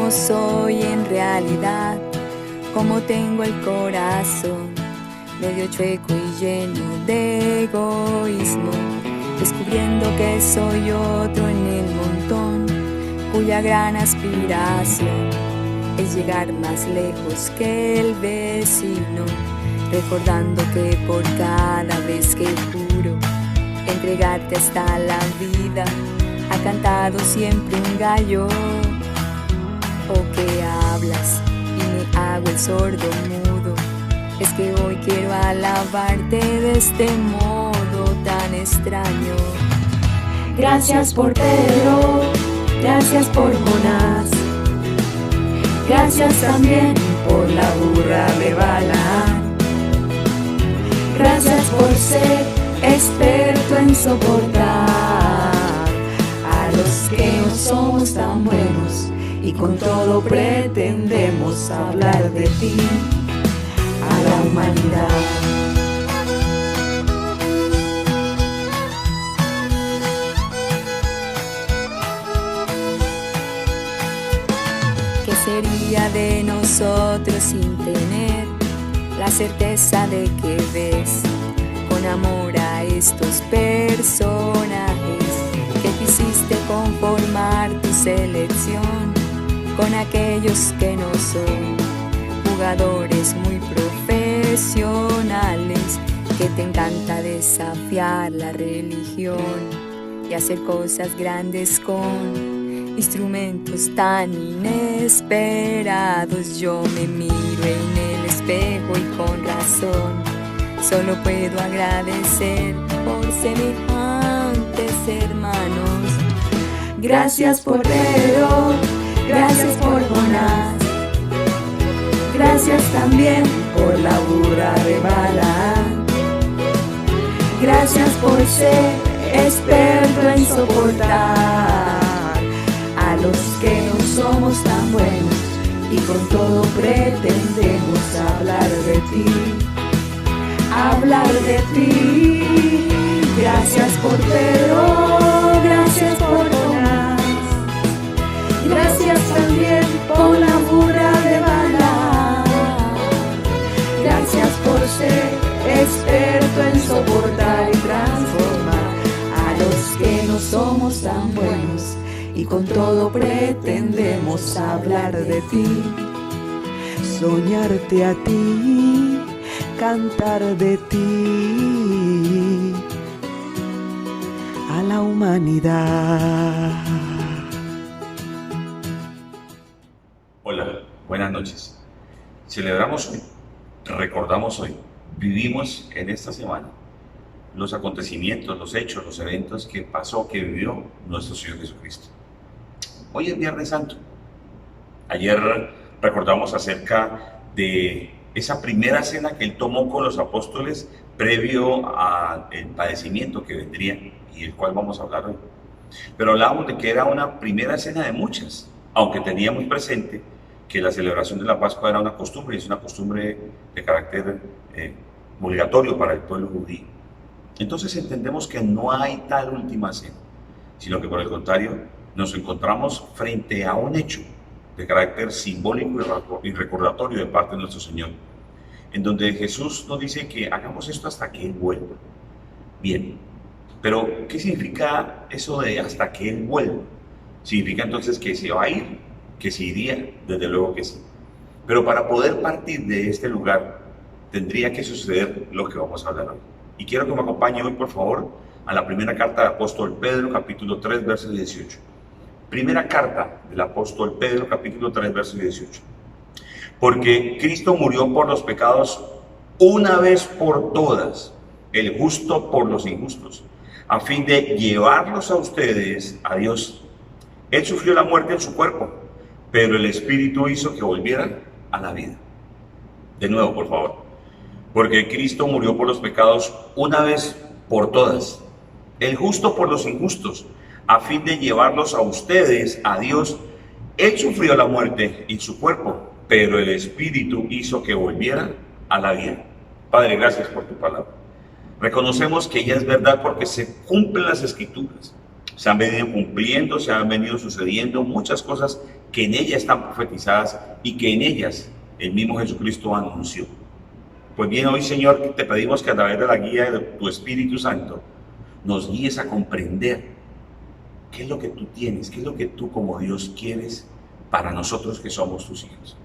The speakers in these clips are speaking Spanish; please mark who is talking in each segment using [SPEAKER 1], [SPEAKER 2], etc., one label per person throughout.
[SPEAKER 1] cómo soy en realidad, cómo tengo el corazón medio chueco y lleno de egoísmo, descubriendo que soy otro en el montón, cuya gran aspiración es llegar más lejos que el vecino, recordando que por cada vez que juro entregarte hasta la vida, ha cantado siempre un gallo. O que hablas y me hago el sordo mudo, es que hoy quiero alabarte de este modo tan extraño. Gracias por Pedro, gracias por Jonás, gracias también por la burra de Balaam. Gracias por ser experto en soportar a los que no somos tan buenos y con todo pretendemos hablar de ti a la humanidad. ¿Qué sería de nosotros sin tener la certeza de que ves con amor a estos personajes que quisiste conformar tu selección con aquellos que no son jugadores muy profesionales, que te encanta desafiar la religión y hacer cosas grandes con instrumentos tan inesperados? Yo me miro en el espejo y con razón solo puedo agradecer por semejantes hermanos. Gracias por Pedro, gracias por Jonás, gracias también por la burra de Balaam. Gracias por ser experto en soportar a los que no somos tan buenos y con todo pretendemos hablar de ti, hablar de ti. Gracias por Pedro, gracias por Jonás, gracias también por la burra de Balaam. Gracias por ser experto en soportar y transformar a los que no somos tan buenos y con todo pretendemos hablar de ti,
[SPEAKER 2] soñarte a ti, cantar de ti a la humanidad.
[SPEAKER 3] Hola, buenas noches. Celebramos hoy, recordamos hoy, vivimos en esta semana los acontecimientos, los hechos, los eventos que pasó, que vivió nuestro Señor Jesucristo. Hoy es Viernes Santo. Ayer recordamos acerca de esa primera cena que Él tomó con los apóstoles previo al padecimiento que vendría y del cual vamos a hablar hoy. Pero hablábamos de que era una primera cena de muchas, aunque teníamos presente que la celebración de la Pascua era una costumbre, y es una costumbre de carácter obligatorio para el pueblo judío. Entonces entendemos que no hay tal última cena, sino que por el contrario nos encontramos frente a un hecho de carácter simbólico y recordatorio de parte de nuestro Señor, en donde Jesús nos dice que hagamos esto hasta que Él vuelva. Bien, pero ¿qué significa eso de hasta que Él vuelva? ¿Significa entonces que se va a ir? ¿Que se iría? Desde luego que sí. Pero para poder partir de este lugar tendría que suceder lo que vamos a hablar hoy. Y quiero que me acompañe hoy, por favor, a la primera carta del apóstol Pedro, capítulo 3, verso 18. Primera carta del apóstol Pedro, capítulo 3, verso 18. Porque Cristo murió por los pecados una vez por todas, el justo por los injustos, a fin de llevarlos a ustedes a Dios. Él sufrió la muerte en su cuerpo, pero el Espíritu hizo que volvieran a la vida. De nuevo, por favor. Porque Cristo murió por los pecados una vez por todas, el justo por los injustos, a fin de llevarlos a ustedes a Dios. Él sufrió la muerte en su cuerpo, pero el Espíritu hizo que volvieran a la vida. Padre, gracias por tu palabra. Reconocemos que ella es verdad porque se cumplen las Escrituras. Se han venido cumpliendo, se han venido sucediendo muchas cosas que en ellas están profetizadas y que en ellas el mismo Jesucristo anunció. Pues bien, hoy, Señor, te pedimos que a través de la guía de tu Espíritu Santo nos guíes a comprender qué es lo que tú tienes, qué es lo que tú como Dios quieres para nosotros que somos tus hijos.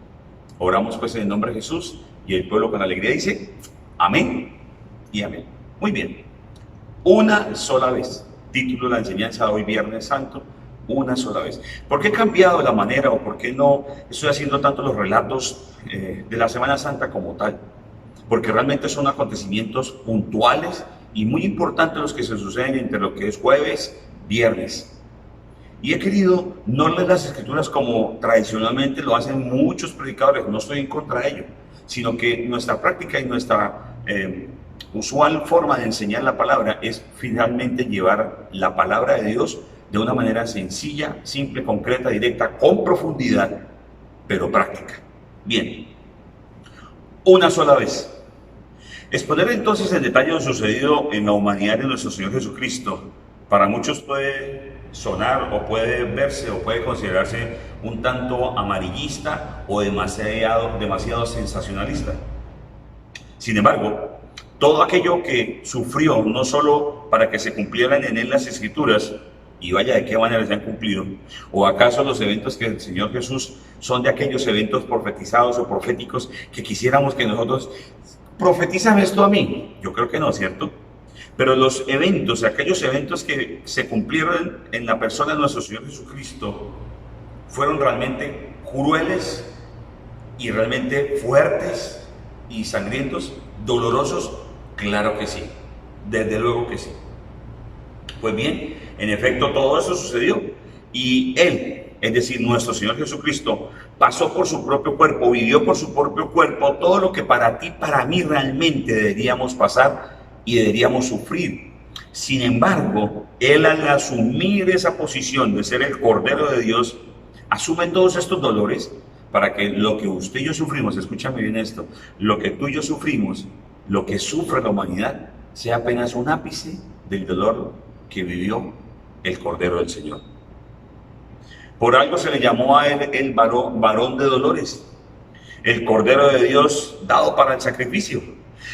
[SPEAKER 3] Oramos pues en el nombre de Jesús, y el pueblo con alegría dice amén y amén. Muy bien, una sola vez, título de la enseñanza de hoy, Viernes Santo, una sola vez. ¿Por qué he cambiado la manera o por qué no estoy haciendo tanto los relatos de la Semana Santa como tal? Porque realmente son acontecimientos puntuales y muy importantes los que se suceden entre lo que es jueves, viernes. Y he querido no leer las Escrituras como tradicionalmente lo hacen muchos predicadores, no estoy en contra de ello, sino que nuestra práctica y nuestra usual forma de enseñar la palabra es finalmente llevar la palabra de Dios de una manera sencilla, simple, concreta, directa, con profundidad, pero práctica. Bien, una sola vez. Exponer entonces en detalle lo sucedido en la humanidad de nuestro Señor Jesucristo, para muchos puede sonar o puede verse o puede considerarse un tanto amarillista o demasiado sensacionalista. Sin embargo, todo aquello que sufrió, no solo para que se cumplieran en él las Escrituras, y vaya de qué manera se han cumplido, o acaso los eventos que el Señor Jesús son de aquellos eventos profetizados o proféticos que quisiéramos que nosotros, ¿profetizan esto a mí? Yo creo que no, ¿cierto? Pero los eventos, aquellos eventos que se cumplieron en la persona de nuestro Señor Jesucristo, fueron realmente crueles y realmente fuertes y sangrientos, dolorosos. Claro que sí, desde luego que sí. Pues bien, en efecto todo eso sucedió y Él, es decir, nuestro Señor Jesucristo, pasó por su propio cuerpo, vivió por su propio cuerpo todo lo que para ti, para mí realmente deberíamos pasar y deberíamos sufrir. Sin embargo, Él, al asumir esa posición de ser el Cordero de Dios, asume todos estos dolores para que lo que usted y yo sufrimos, escúchame bien esto, lo que tú y yo sufrimos, lo que sufre la humanidad, sea apenas un ápice del dolor que vivió el Cordero del Señor. Por algo se le llamó a Él el varón de dolores, el Cordero de Dios dado para el sacrificio.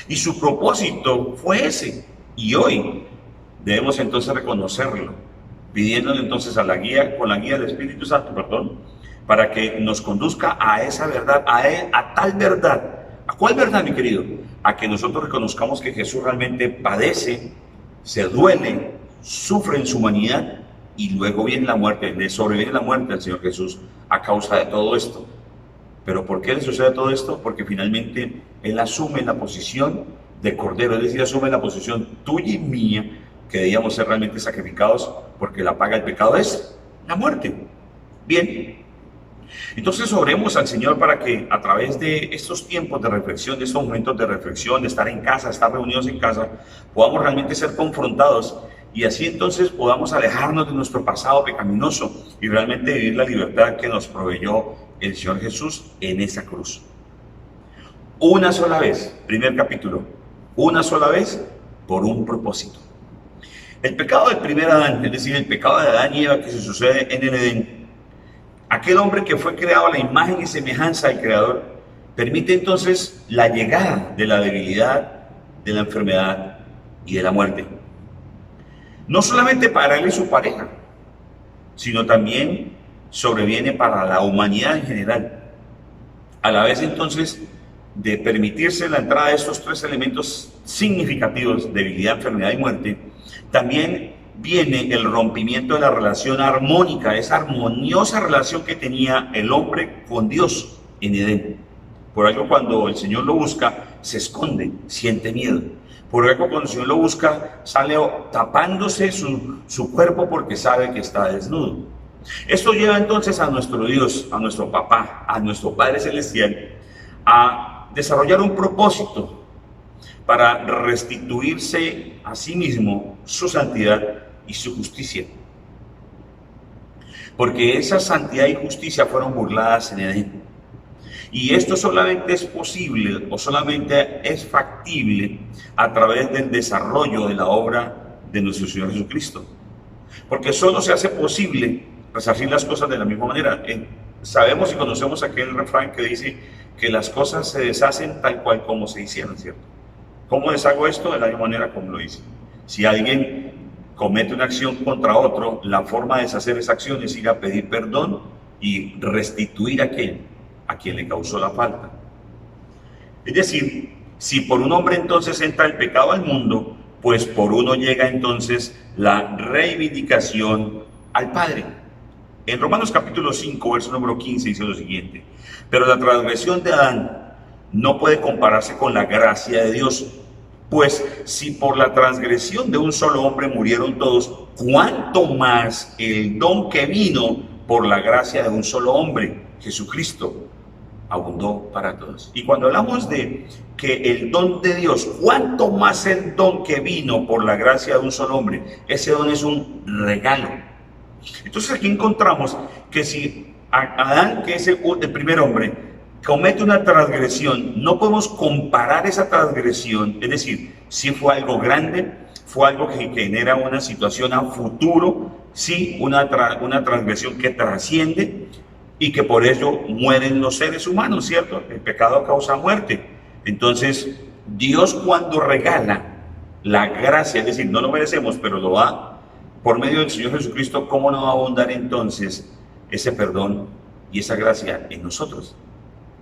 [SPEAKER 3] Y su propósito fue ese. Y hoy debemos entonces reconocerlo, pidiéndole entonces con la guía del Espíritu Santo, para que nos conduzca a esa verdad, a tal verdad. ¿A cuál verdad, mi querido? A que nosotros reconozcamos que Jesús realmente padece, se duele, sufre en su humanidad y luego viene la muerte, le sobreviene la muerte al Señor Jesús a causa de todo esto. ¿Pero por qué le sucede todo esto? Porque finalmente Él asume la posición de Cordero, es decir, asume la posición tuya y mía, que debíamos ser realmente sacrificados, porque la paga del pecado es la muerte. Bien, entonces oremos al Señor para que a través de estos tiempos de reflexión, de estos momentos de reflexión, de estar en casa, estar reunidos en casa, podamos realmente ser confrontados y así entonces podamos alejarnos de nuestro pasado pecaminoso y realmente vivir la libertad que nos proveyó el Señor Jesús en esa cruz. Una sola vez, primer capítulo, una sola vez por un propósito. El pecado del primer Adán, es decir, el pecado de Adán y Eva que se sucede en el Edén, aquel hombre que fue creado a la imagen y semejanza del Creador, permite entonces la llegada de la debilidad, de la enfermedad y de la muerte. No solamente para él y su pareja, sino también sobreviene para la humanidad en general. A la vez entonces de permitirse la entrada de estos tres elementos significativos, debilidad, enfermedad y muerte, también viene el rompimiento de la relación armónica, esa armoniosa relación que tenía el hombre con Dios en Edén. Por algo cuando el Señor lo busca, se esconde, siente miedo. Por algo cuando el Señor lo busca, sale tapándose su cuerpo porque sabe que está desnudo. Esto lleva entonces a nuestro Dios, a nuestro Papá, a nuestro Padre Celestial, a desarrollar un propósito para restituirse a sí mismo su santidad y su justicia. Porque esa santidad y justicia fueron burladas en Edén. Y esto solamente es posible o solamente es factible a través del desarrollo de la obra de nuestro Señor Jesucristo. Porque solo se hace posible resarcir las cosas de la misma manera. sabemos y conocemos aquel refrán que dice que las cosas se deshacen tal cual como se hicieron, ¿cierto? ¿Cómo deshago esto? De la misma manera como lo hice. Si alguien comete una acción contra otro, la forma de deshacer esa acción es ir a pedir perdón y restituir a quien le causó la falta. Es decir, si por un hombre entonces entra el pecado al mundo, pues por uno llega entonces la reivindicación al Padre. En Romanos capítulo 5, verso número 15 dice lo siguiente: pero la transgresión de Adán no puede compararse con la gracia de Dios, pues si por la transgresión de un solo hombre murieron todos, ¿cuánto más el don que vino por la gracia de un solo hombre, Jesucristo, abundó para todos? Y cuando hablamos de que el don de Dios, ¿cuánto más el don que vino por la gracia de un solo hombre? Ese don es un regalo. Entonces aquí encontramos que si Adán, que es el primer hombre, comete una transgresión, no podemos comparar esa transgresión, es decir, si fue algo grande, fue algo que genera una situación a futuro, sí, una transgresión que trasciende y que por ello mueren los seres humanos, ¿cierto? El pecado causa muerte. Entonces, Dios cuando regala la gracia, es decir, no lo merecemos, pero lo da por medio del Señor Jesucristo, ¿cómo no va a abundar entonces ese perdón y esa gracia en nosotros?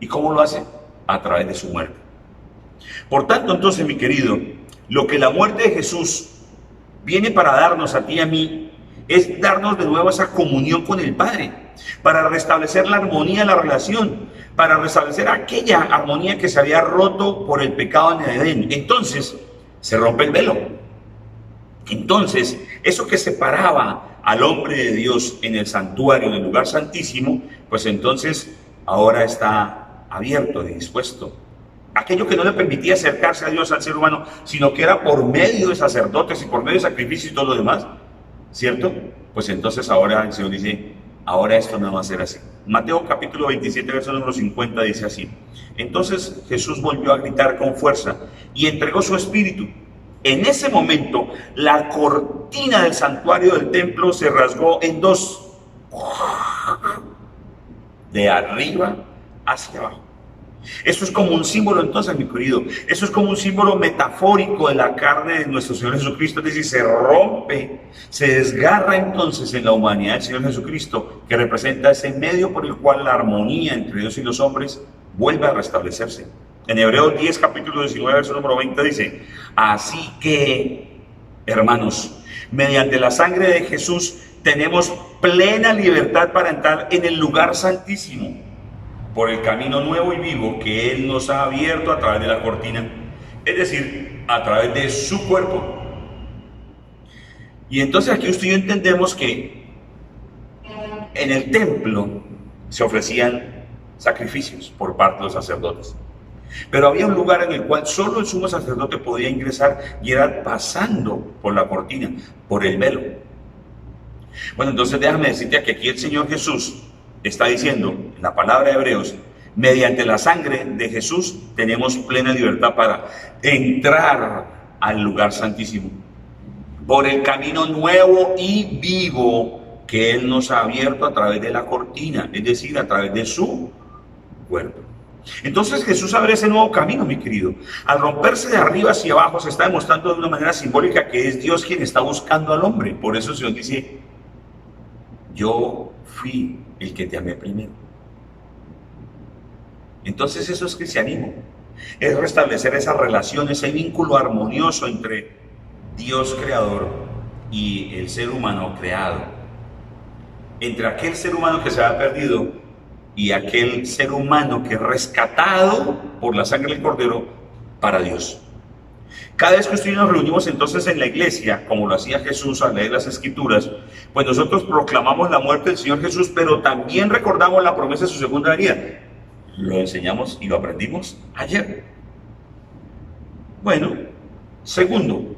[SPEAKER 3] ¿Y cómo lo hace? A través de su muerte. Por tanto, entonces, mi querido, lo que la muerte de Jesús viene para darnos a ti y a mí es darnos de nuevo esa comunión con el Padre, para restablecer la armonía de la relación, para restablecer aquella armonía que se había roto por el pecado en el Edén. Entonces, se rompe el velo. Entonces, eso que separaba al hombre de Dios en el santuario, en el lugar santísimo, pues entonces ahora está abierto y dispuesto. Aquello que no le permitía acercarse a Dios al ser humano, sino que era por medio de sacerdotes y por medio de sacrificios y todo lo demás, ¿cierto? Pues entonces ahora el Señor dice, ahora esto no va a ser así. Mateo capítulo 27, verso número 50 dice así: entonces Jesús volvió a gritar con fuerza y entregó su espíritu. En ese momento, la cortina del santuario del templo se rasgó en dos, de arriba hacia abajo. Eso es como un símbolo entonces, mi querido, eso es como un símbolo metafórico de la carne de nuestro Señor Jesucristo, es decir, se rompe, se desgarra entonces en la humanidad del Señor Jesucristo, que representa ese medio por el cual la armonía entre Dios y los hombres vuelve a restablecerse. En Hebreos 10, capítulo 19, verso número 20 dice: así que, hermanos, mediante la sangre de Jesús tenemos plena libertad para entrar en el lugar santísimo, por el camino nuevo y vivo que Él nos ha abierto a través de la cortina, es decir, a través de su cuerpo. Y entonces aquí usted y yo entendemos que en el templo se ofrecían sacrificios por parte de los sacerdotes. Pero había un lugar en el cual solo el sumo sacerdote podía ingresar y era pasando por la cortina, por el velo. Bueno, entonces déjame decirte que aquí el Señor Jesús está diciendo, en la palabra de Hebreos, mediante la sangre de Jesús tenemos plena libertad para entrar al lugar santísimo, por el camino nuevo y vivo que Él nos ha abierto a través de la cortina, es decir, a través de su cuerpo. Entonces Jesús abre ese nuevo camino, mi querido. Al romperse de arriba hacia abajo se está demostrando de una manera simbólica que es Dios quien está buscando al hombre. Por eso el Señor dice, yo fui el que te amé primero. Entonces eso es cristianismo. Es restablecer esa relación, ese vínculo armonioso entre Dios creador y el ser humano creado. Entre aquel ser humano que se había perdido y aquel ser humano que es rescatado por la sangre del Cordero para Dios. Cada vez que usted y yo nos reunimos entonces en la iglesia, como lo hacía Jesús al leer las Escrituras, pues nosotros proclamamos la muerte del Señor Jesús, pero también recordamos la promesa de su segunda venida. Lo enseñamos y lo aprendimos ayer. Bueno, segundo,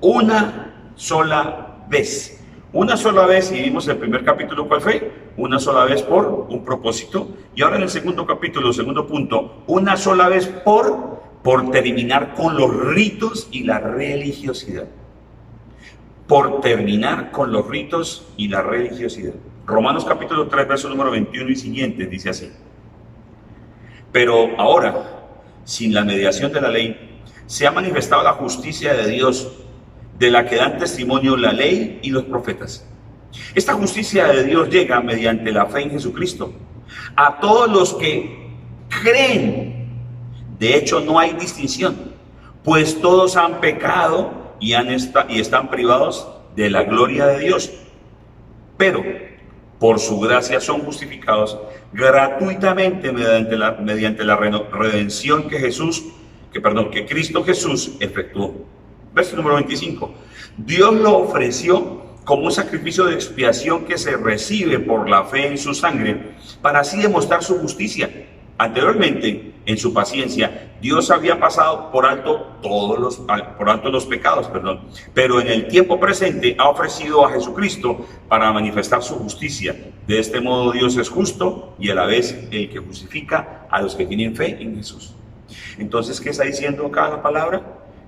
[SPEAKER 3] una sola vez. Una sola vez, y vimos el primer capítulo, ¿cuál fue? Una sola vez por un propósito. Y ahora en el segundo capítulo, segundo punto, una sola vez por terminar con los ritos y la religiosidad. Por terminar con los ritos y la religiosidad. Romanos capítulo 3, verso número 21 y siguientes, dice así: pero ahora, sin la mediación de la ley, se ha manifestado la justicia de Dios, de la que dan testimonio la ley y los profetas. Esta justicia de Dios llega mediante la fe en Jesucristo a todos los que creen. De hecho, no hay distinción, pues todos han pecado y están privados de la gloria de Dios. Pero por su gracia son justificados gratuitamente mediante la redención que Cristo Jesús efectuó. Verso número 25. Dios lo ofreció como un sacrificio de expiación que se recibe por la fe en su sangre, para así demostrar su justicia. Anteriormente, en su paciencia, Dios había pasado por alto los pecados, pero en el tiempo presente ha ofrecido a Jesucristo para manifestar su justicia. De este modo Dios es justo y a la vez el que justifica a los que tienen fe en Jesús. Entonces, ¿qué está diciendo acá la palabra?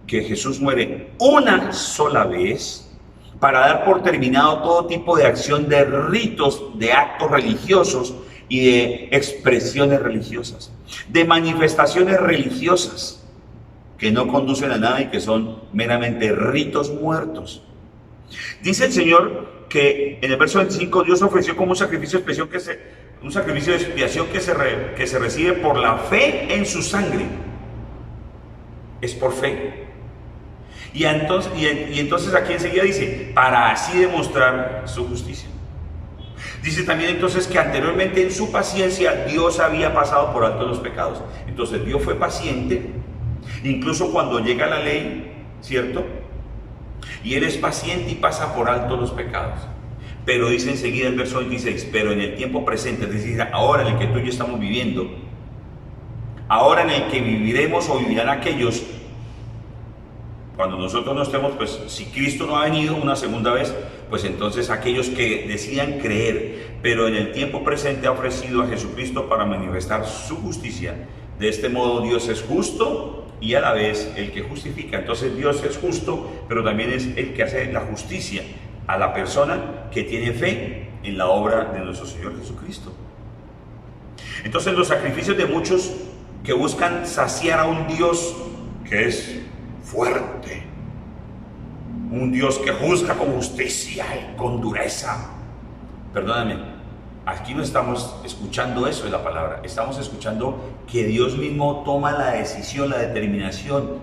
[SPEAKER 3] Que Jesús muere una sola vez para dar por terminado todo tipo de acción de ritos, de actos religiosos y de expresiones religiosas, de manifestaciones religiosas que no conducen a nada y que son meramente ritos muertos. Dice el Señor que en el verso 25 Dios ofreció como un sacrificio de expiación que se recibe por la fe en su sangre. Es por fe. Y entonces aquí enseguida dice, para así demostrar su justicia. Dice también entonces que anteriormente en su paciencia Dios había pasado por alto los pecados. Entonces Dios fue paciente, incluso cuando llega la ley, ¿cierto? Y Él es paciente y pasa por alto los pecados. Pero dice enseguida el verso 26, pero en el tiempo presente, es decir, ahora en el que tú y yo estamos viviendo, ahora en el que viviremos o vivirán aquellos, cuando nosotros no estemos, pues si Cristo no ha venido una segunda vez, pues entonces aquellos que decidan creer, pero en el tiempo presente ha ofrecido a Jesucristo para manifestar su justicia. De este modo Dios es justo y a la vez el que justifica. Entonces Dios es justo, pero también es el que hace la justicia a la persona que tiene fe en la obra de nuestro Señor Jesucristo. Entonces los sacrificios de muchos que buscan saciar a un Dios que es fuerte, un Dios que juzga con justicia y con dureza. Perdóname, aquí no estamos escuchando eso de la palabra, estamos escuchando que Dios mismo toma la decisión, la determinación,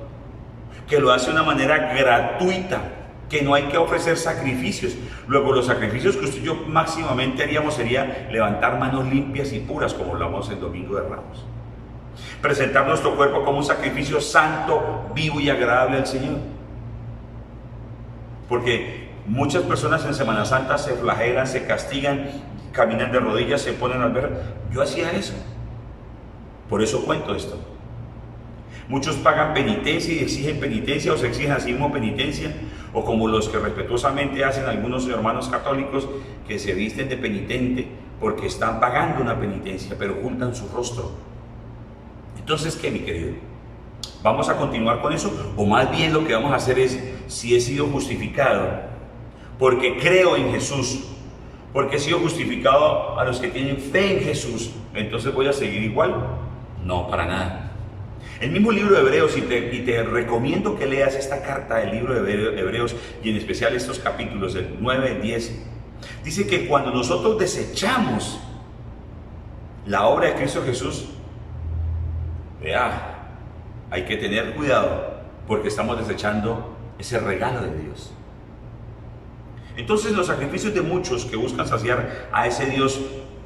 [SPEAKER 3] que lo hace de una manera gratuita, que no hay que ofrecer sacrificios. Luego los sacrificios que usted y yo máximamente haríamos sería levantar manos limpias y puras, como hablamos el Domingo de Ramos. Presentar nuestro cuerpo como un sacrificio santo, vivo y agradable al Señor. Porque muchas personas en Semana Santa se flagelan, se castigan, caminan de rodillas, se ponen al ver. Yo hacía eso. Por eso cuento esto. Muchos pagan penitencia y exigen penitencia o se exigen a sí mismo penitencia, o como los que respetuosamente hacen algunos hermanos católicos que se visten de penitente porque están pagando una penitencia, pero ocultan su rostro. Entonces, ¿qué, mi querido? ¿Vamos a continuar con eso? O más bien lo que vamos a hacer es, si he sido justificado porque creo en Jesús, porque he sido justificado a los que tienen fe en Jesús, entonces voy a seguir igual. No, para nada. El mismo libro de Hebreos, y te recomiendo que leas esta carta del libro de Hebreos, y en especial estos capítulos del 9 al 10, dice que cuando nosotros desechamos la obra de Cristo Jesús, hay que tener cuidado porque estamos desechando ese regalo de Dios. Entonces los sacrificios de muchos que buscan saciar a ese Dios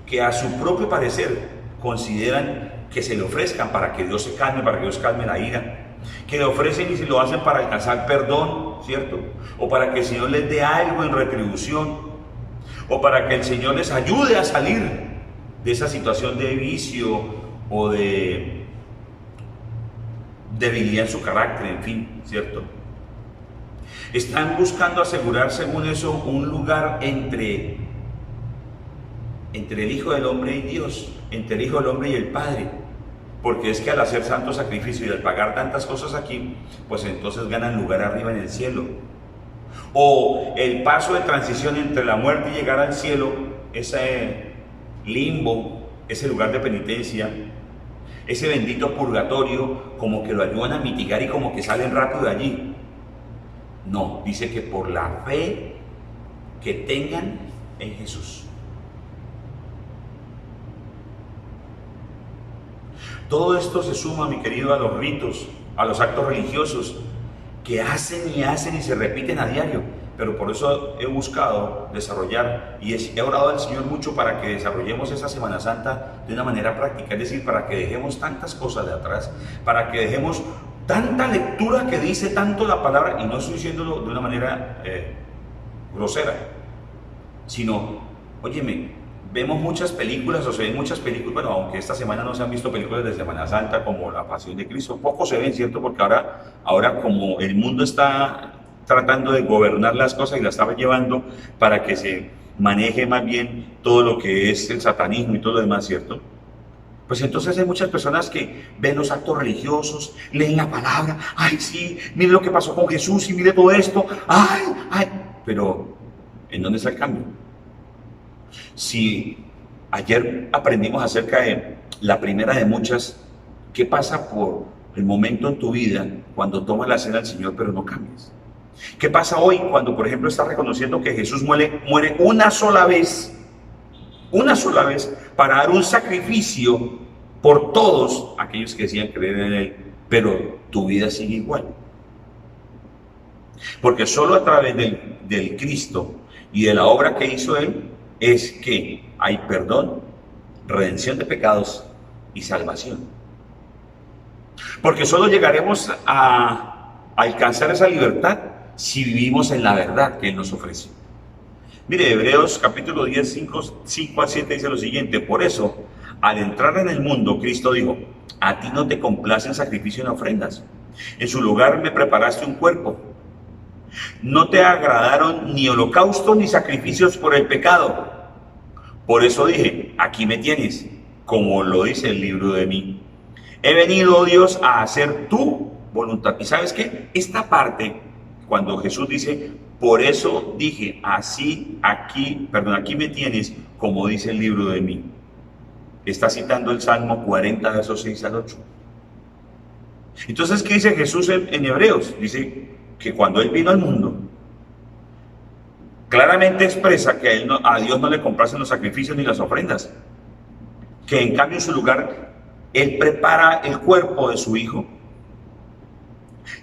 [SPEAKER 3] que a su propio parecer consideran que se le ofrezcan para que Dios se calme, para que Dios calme la ira, que le ofrecen y se lo hacen para alcanzar perdón, ¿cierto? O para que el Señor les dé algo en retribución, o para que el Señor les ayude a salir de esa situación de vicio o de debilidad en su carácter, en fin, ¿cierto? Están buscando asegurar, según eso, un lugar entre el Hijo del Hombre y Dios, entre el Hijo del Hombre y el Padre, porque es que al hacer santo sacrificio y al pagar tantas cosas aquí, pues entonces ganan lugar arriba en el cielo. O el paso de transición entre la muerte y llegar al cielo ese limbo, ese lugar de penitencia, ese bendito purgatorio, como que lo ayudan a mitigar y como que salen rápido de allí. No, dice que por la fe que tengan en Jesús. Todo esto se suma, mi querido, a los ritos, a los actos religiosos que hacen y se repiten a diario. Pero por eso he buscado desarrollar y he orado al Señor mucho para que desarrollemos esta Semana Santa de una manera práctica, es decir, para que dejemos tantas cosas de atrás, para que dejemos tanta lectura que dice tanto la palabra, y no estoy diciéndolo de una manera grosera, sino, óyeme, vemos muchas películas, o se ven muchas películas, bueno, aunque esta semana no se han visto películas de Semana Santa como La Pasión de Cristo, poco se ven, ¿cierto? Porque ahora como el mundo está tratando de gobernar las cosas y las está llevando para que se maneje más bien todo lo que es el satanismo y todo lo demás, ¿cierto? Pues entonces hay muchas personas que ven los actos religiosos, leen la palabra, ay sí, mire lo que pasó con Jesús y mire todo esto, ay, pero ¿en dónde está el cambio? Si ayer aprendimos acerca de la primera de muchas, ¿qué pasa por el momento en tu vida cuando tomas la cena del Señor pero no cambias? ¿Qué pasa hoy cuando, por ejemplo, estás reconociendo que Jesús muere una sola vez para dar un sacrificio por todos aquellos que decían creer en Él, pero tu vida sigue igual? Porque solo a través del Cristo y de la obra que hizo Él es que hay perdón, redención de pecados y salvación. Porque solo llegaremos a alcanzar esa libertad si vivimos en la verdad que Él nos ofrece. Mire, Hebreos capítulo 10, 5 a 7 dice lo siguiente: por eso, al entrar en el mundo, Cristo dijo, a ti no te complace el sacrificio en ofrendas, en su lugar me preparaste un cuerpo. No te agradaron ni holocausto ni sacrificios por el pecado. Por eso dije, aquí me tienes, como lo dice el libro de mí. He venido, oh Dios, a hacer tu voluntad. ¿Y sabes qué? Esta parte, cuando Jesús dice, por eso dije, aquí me tienes, como dice el libro de mí, está citando el Salmo 40, versos 6 al 8. Entonces, ¿qué dice Jesús en Hebreos? Dice que cuando Él vino al mundo, claramente expresa que a Dios no le complacen los sacrificios ni las ofrendas, que en cambio en su lugar Él prepara el cuerpo de su Hijo,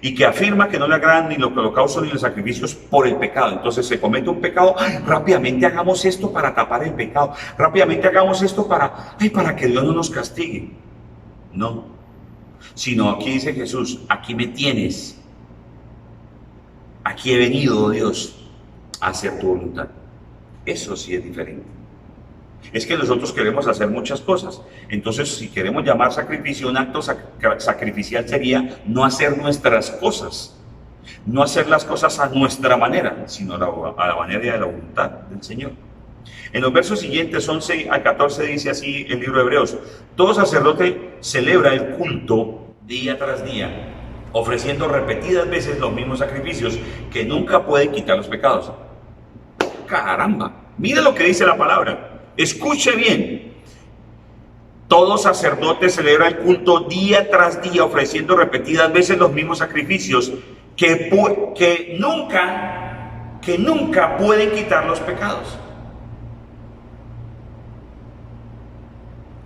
[SPEAKER 3] y que afirma que no le agradan ni los holocaustos ni los sacrificios por el pecado. Entonces se comete un pecado, rápidamente hagamos esto para tapar el pecado, rápidamente hagamos esto para que Dios no nos castigue. No, sino aquí dice Jesús, aquí me tienes, aquí he venido, oh Dios, a hacer tu voluntad. Eso sí es diferente. Es que nosotros queremos hacer muchas cosas. Entonces, si queremos llamar sacrificio, un acto sacrificial sería no hacer nuestras cosas, no hacer las cosas a nuestra manera, sino a la manera de la voluntad del Señor. En los versos siguientes, 11 al 14, dice así el libro de Hebreos: todo sacerdote celebra el culto día tras día, ofreciendo repetidas veces los mismos sacrificios que nunca pueden quitar los pecados. Caramba, mira lo que dice la palabra. Escuche bien. Todo sacerdote celebra el culto día tras día, ofreciendo repetidas veces los mismos sacrificios que nunca pueden quitar los pecados.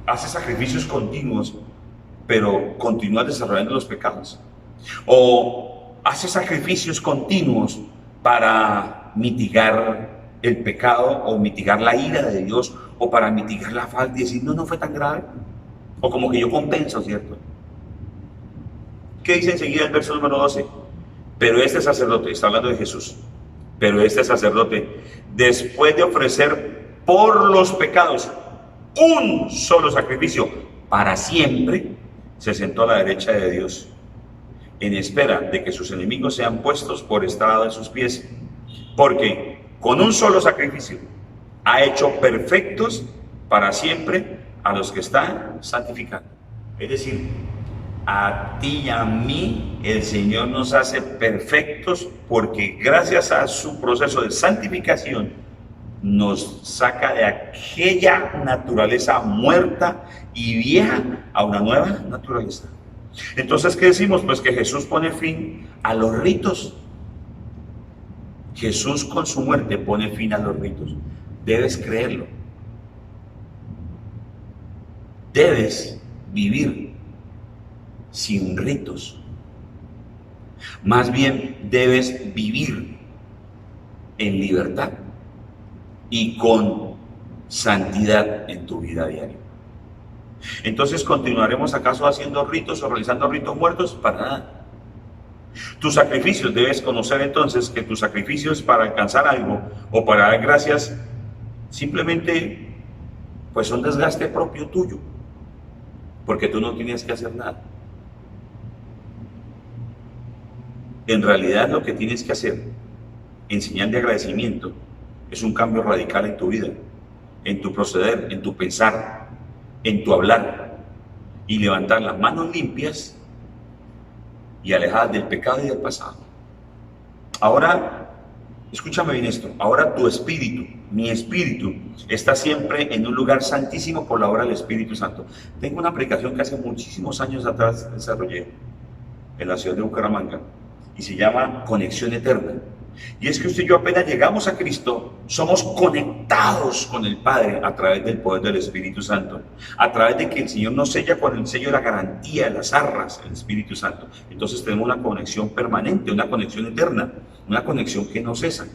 [SPEAKER 3] Hace sacrificios continuos, pero continúa desarrollando los pecados. O hace sacrificios continuos para mitigar el pecado o mitigar la ira de Dios, o para mitigar la falta y decir, no fue tan grave, o como que yo compenso, ¿cierto? ¿Qué dice enseguida el verso número 12? Pero este sacerdote, está hablando de Jesús, pero este sacerdote, después de ofrecer por los pecados un solo sacrificio para siempre, se sentó a la derecha de Dios, en espera de que sus enemigos sean puestos por estrado de sus pies, porque con un solo sacrificio ha hecho perfectos para siempre a los que están santificando. Es decir, a ti y a mí el Señor nos hace perfectos, porque gracias a su proceso de santificación nos saca de aquella naturaleza muerta y vieja a una nueva naturaleza. Entonces, ¿qué decimos? Pues que Jesús pone fin a los ritos. Jesús con su muerte pone fin a los ritos. Debes creerlo. Debes vivir sin ritos. Más bien debes vivir en libertad y con santidad en tu vida diaria. Entonces, ¿continuaremos acaso haciendo ritos o realizando ritos muertos? Para nada. Tus sacrificios, debes conocer entonces que tus sacrificios para alcanzar algo o para dar gracias simplemente pues son desgaste propio tuyo, porque tú no tienes que hacer nada. En realidad lo que tienes que hacer en señal de agradecimiento es un cambio radical en tu vida, en tu proceder, en tu pensar, en tu hablar, y levantar las manos limpias y alejadas del pecado y del pasado. Ahora, escúchame bien esto, ahora tu espíritu, mi espíritu, está siempre en un lugar santísimo por la obra del Espíritu Santo. Tengo una predicación que hace muchísimos años atrás desarrollé en la ciudad de Bucaramanga y se llama Conexión Eterna. Y es que usted y yo apenas llegamos a Cristo, somos conectados con el Padre a través del poder del Espíritu Santo, a través de que el Señor nos sella con el sello de la garantía, de las arras, el Espíritu Santo. Entonces tenemos una conexión permanente, una conexión eterna, una conexión que no cesa,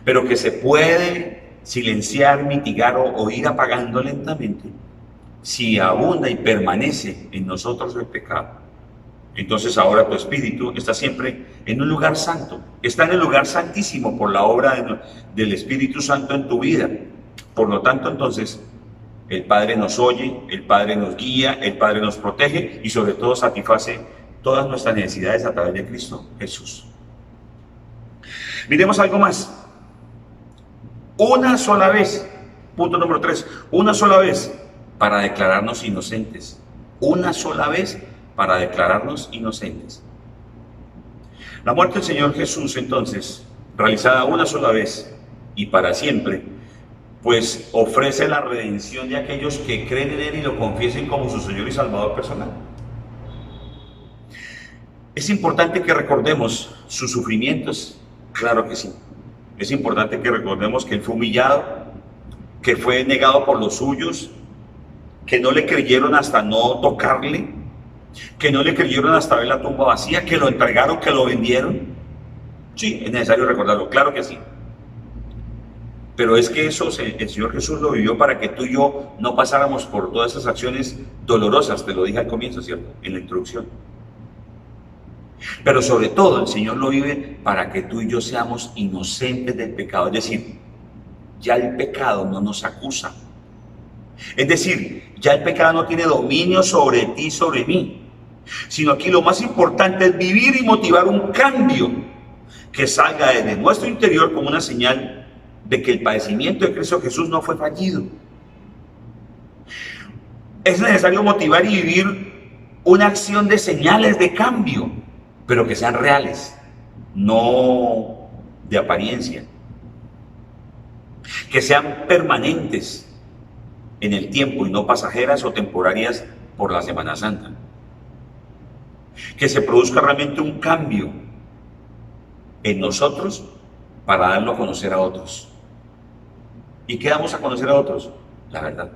[SPEAKER 3] pero que se puede silenciar, mitigar o ir apagando lentamente si abunda y permanece en nosotros el pecado. Entonces ahora tu espíritu está siempre en un lugar santo, está en el lugar santísimo por la obra del Espíritu Santo en tu vida. Por lo tanto, entonces, el Padre nos oye, el Padre nos guía, el Padre nos protege y sobre todo satisface todas nuestras necesidades a través de Cristo Jesús. Miremos algo más. Una sola vez, punto número 3, una sola vez para declararnos inocentes. Una sola vez para declararnos inocentes. La muerte del Señor Jesús, entonces, realizada una sola vez y para siempre, pues ofrece la redención de aquellos que creen en Él y lo confiesen como su Señor y Salvador personal. Es importante que recordemos sus sufrimientos, claro que sí. Es importante que recordemos que Él fue humillado, que fue negado por los suyos, que no le creyeron hasta no tocarle, que no le creyeron hasta ver la tumba vacía, que lo entregaron, que lo vendieron. Sí, es necesario recordarlo, claro que sí. Pero es que eso el Señor Jesús lo vivió para que tú y yo no pasáramos por todas esas acciones dolorosas, te lo dije al comienzo, ¿cierto? En la introducción. Pero sobre todo el Señor lo vive para que tú y yo seamos inocentes del pecado, es decir, ya el pecado no nos acusa. Es decir, ya el pecado no tiene dominio sobre ti, sobre mí, sino aquí lo más importante es vivir y motivar un cambio que salga desde nuestro interior como una señal de que el padecimiento de Cristo Jesús no fue fallido. Es necesario motivar y vivir una acción de señales de cambio, pero que sean reales, no de apariencia, que sean permanentes en el tiempo y no pasajeras o temporarias por la Semana Santa. Que se produzca realmente un cambio en nosotros para darlo a conocer a otros. ¿Y qué damos a conocer a otros? La verdad.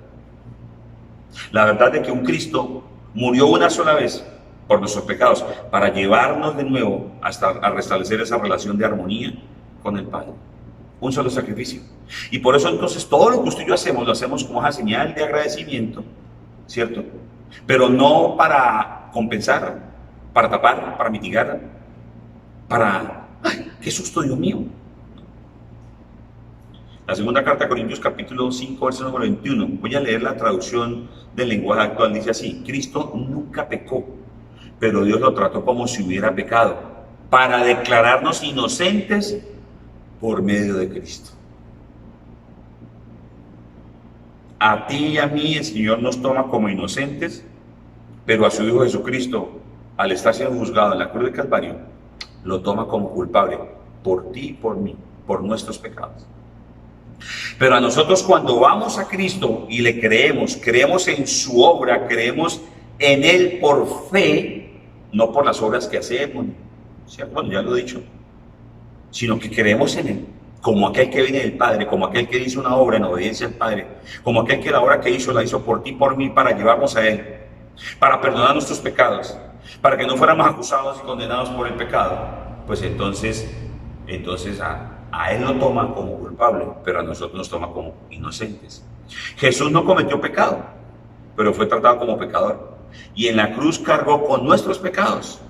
[SPEAKER 3] La verdad de que un Cristo murió una sola vez por nuestros pecados para llevarnos de nuevo hasta a restablecer esa relación de armonía con el Padre. Un solo sacrificio. Y por eso entonces todo lo que usted y yo hacemos, lo hacemos como una señal de agradecimiento, ¿cierto? Pero no para compensar, para tapar, para mitigar, para... ¡Ay, qué susto, Dios mío! La segunda carta a Corintios capítulo 5, verso número 21. Voy a leer la traducción del lenguaje actual. Dice así: Cristo nunca pecó, pero Dios lo trató como si hubiera pecado, para declararnos inocentes por medio de Cristo. A ti y a mí el Señor nos toma como inocentes, pero a su Hijo Jesucristo, al estar siendo juzgado en la cruz de Calvario, lo toma como culpable por ti y por mí, por nuestros pecados. Pero a nosotros cuando vamos a Cristo y le creemos en su obra, creemos en Él por fe, no por las obras que hacemos, ¿cierto? Bueno, ya lo he dicho, sino que creemos en Él, como aquel que viene del Padre, como aquel que hizo una obra en obediencia al Padre, como aquel que la obra que hizo la hizo por ti, por mí, para llevarnos a Él, para perdonar nuestros pecados, para que no fuéramos acusados y condenados por el pecado. Pues entonces a Él lo toma como culpable, pero a nosotros nos toma como inocentes. Jesús no cometió pecado, pero fue tratado como pecador, y en la cruz cargó con nuestros pecados.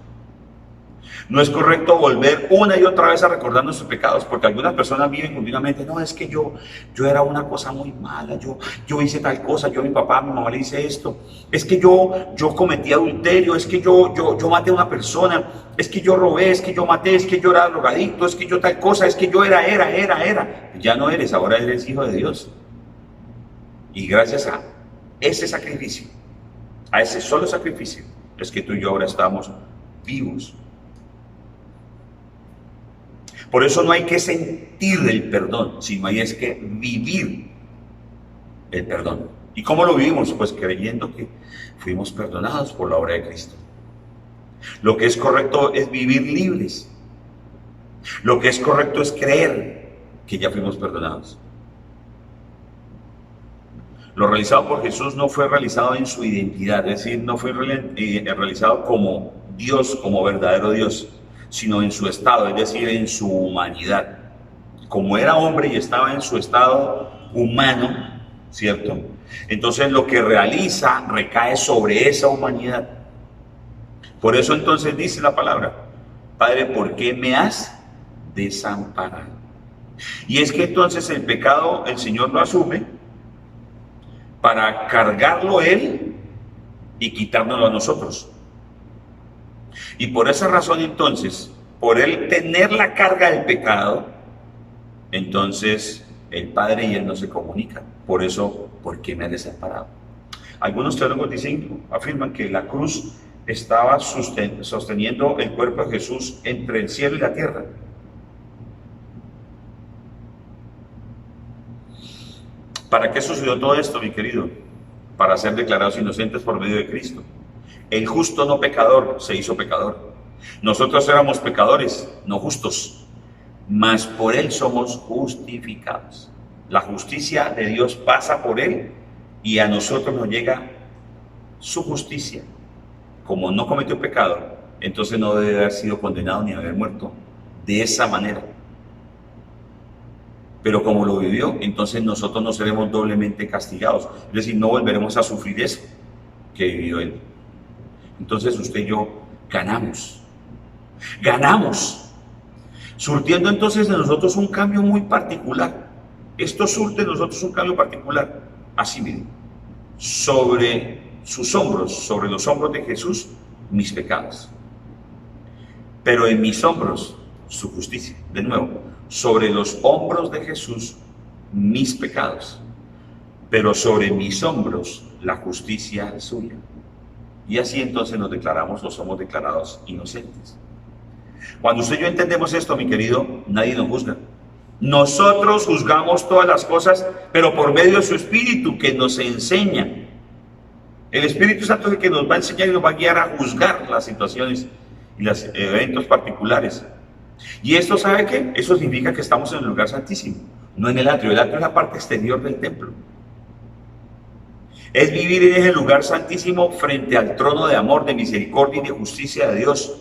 [SPEAKER 3] No es correcto volver una y otra vez a recordar nuestros pecados, porque algunas personas viven continuamente, no, es que yo era una cosa muy mala, yo hice tal cosa, yo a mi papá, a mi mamá le hice esto, es que yo cometí adulterio, es que yo maté a una persona, es que yo robé, es que yo maté, es que yo era drogadicto, es que yo tal cosa, es que yo era. Ya no eres, ahora eres hijo de Dios. Y gracias a ese sacrificio, a ese solo sacrificio, es que tú y yo ahora estamos vivos. Por eso no hay que sentir el perdón, sino hay es que vivir el perdón. ¿Y cómo lo vivimos? Pues creyendo que fuimos perdonados por la obra de Cristo. Lo que es correcto es vivir libres. Lo que es correcto es creer que ya fuimos perdonados. Lo realizado por Jesús no fue realizado en su identidad, es decir, no fue realizado como Dios, como verdadero Dios, sino en su estado, es decir, en su humanidad. Como era hombre y estaba en su estado humano, ¿cierto? Entonces lo que realiza recae sobre esa humanidad. Por eso entonces dice la palabra, Padre, ¿por qué me has desamparado? Y es que entonces el pecado el Señor lo asume para cargarlo Él y quitárnoslo a nosotros. Y por esa razón entonces, por Él tener la carga del pecado, entonces el Padre y Él no se comunican. Por eso, ¿por qué me has desamparado? Algunos teólogos afirman que la cruz estaba sosteniendo el cuerpo de Jesús entre el cielo y la tierra. ¿Para qué sucedió todo esto, mi querido? Para ser declarados inocentes por medio de Cristo. El justo no pecador se hizo pecador. Nosotros éramos pecadores, no justos, mas por Él somos justificados. La justicia de Dios pasa por Él y a nosotros nos llega su justicia. Como no cometió pecado, entonces no debe haber sido condenado ni haber muerto de esa manera. Pero como lo vivió, entonces nosotros no seremos doblemente castigados. Es decir, no volveremos a sufrir eso que vivió Él. Entonces usted y yo ganamos, surtiendo entonces de nosotros un cambio muy particular. Esto surte de nosotros un cambio particular, así miren, sobre sus hombros, sobre los hombros de Jesús, mis pecados, pero en mis hombros su justicia. De nuevo, sobre los hombros de Jesús, mis pecados, pero sobre mis hombros la justicia suya. Y así entonces nos declaramos o somos declarados inocentes. Cuando usted y yo entendemos esto, mi querido, nadie nos juzga. Nosotros juzgamos todas las cosas, pero por medio de su Espíritu que nos enseña. El Espíritu Santo es el que nos va a enseñar y nos va a guiar a juzgar las situaciones y los eventos particulares. Y esto, ¿sabe qué? Eso significa que estamos en el lugar santísimo, no en el atrio. El atrio es la parte exterior del templo. Es vivir en ese lugar santísimo frente al trono de amor, de misericordia y de justicia de Dios.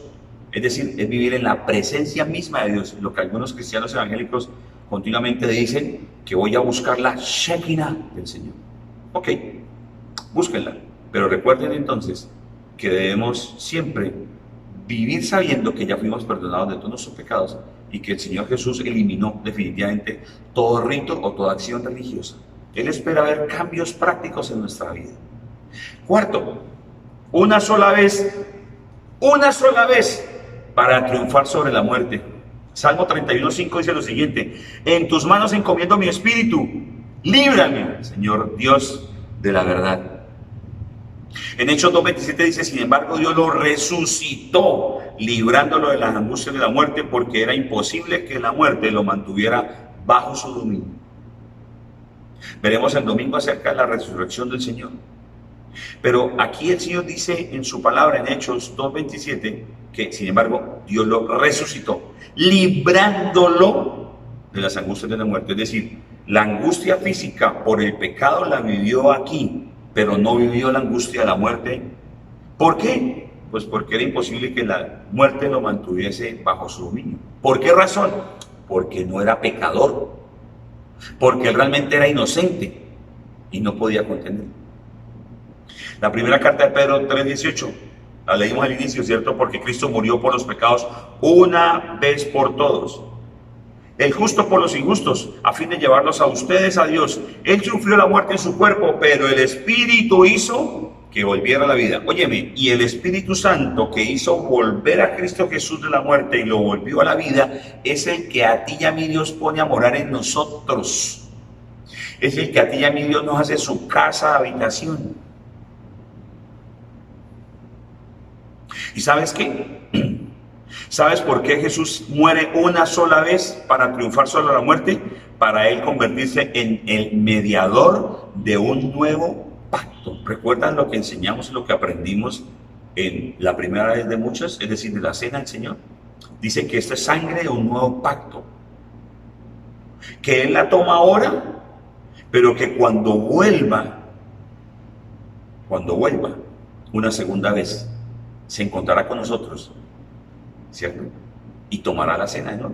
[SPEAKER 3] Es decir, es vivir en la presencia misma de Dios. Lo que algunos cristianos evangélicos continuamente dicen, que voy a buscar la Shekinah del Señor. Ok, búsquenla. Pero recuerden entonces que debemos siempre vivir sabiendo que ya fuimos perdonados de todos nuestros pecados y que el Señor Jesús eliminó definitivamente todo rito o toda acción religiosa. Él espera ver cambios prácticos en nuestra vida. Cuarto, una sola vez para triunfar sobre la muerte. Salmo 31:5 dice lo siguiente: en tus manos encomiendo mi espíritu, líbrame, Señor Dios de la verdad. En Hechos 2:27 dice: sin embargo Dios lo resucitó, librándolo de las angustias de la muerte, porque era imposible que la muerte lo mantuviera bajo su dominio. Veremos el domingo acerca de la resurrección del Señor. Pero aquí el Señor dice en su palabra, en Hechos 2:27, que sin embargo Dios lo resucitó, librándolo de las angustias de la muerte. Es decir, la angustia física por el pecado la vivió aquí, pero no vivió la angustia de la muerte. ¿Por qué? Pues porque era imposible que la muerte lo mantuviese bajo su dominio. ¿Por qué razón? Porque no era pecador, porque él realmente era inocente y no podía contenerlo. La primera carta de Pedro 3:18, la leímos al inicio, ¿cierto? Porque Cristo murió por los pecados una vez por todos, el justo por los injustos, a fin de llevarlos a ustedes a Dios. Él sufrió la muerte en su cuerpo, pero el Espíritu hizo que volviera a la vida. Óyeme, y el Espíritu Santo que hizo volver a Cristo Jesús de la muerte y lo volvió a la vida, es el que a ti y a mí Dios pone a morar en nosotros. Es el que a ti y a mí Dios nos hace su casa de habitación. ¿Y sabes qué? ¿Sabes por qué Jesús muere una sola vez para triunfar sobre la muerte? Para él convertirse en el mediador de un nuevo pacto. ¿Recuerdan lo que enseñamos y lo que aprendimos en la primera vez de muchas? Es decir, de la cena del Señor. Dice que esta es sangre de un nuevo pacto, que él la toma ahora, pero que cuando vuelva una segunda vez, se encontrará con nosotros, ¿cierto? Y tomará la cena, ¿no?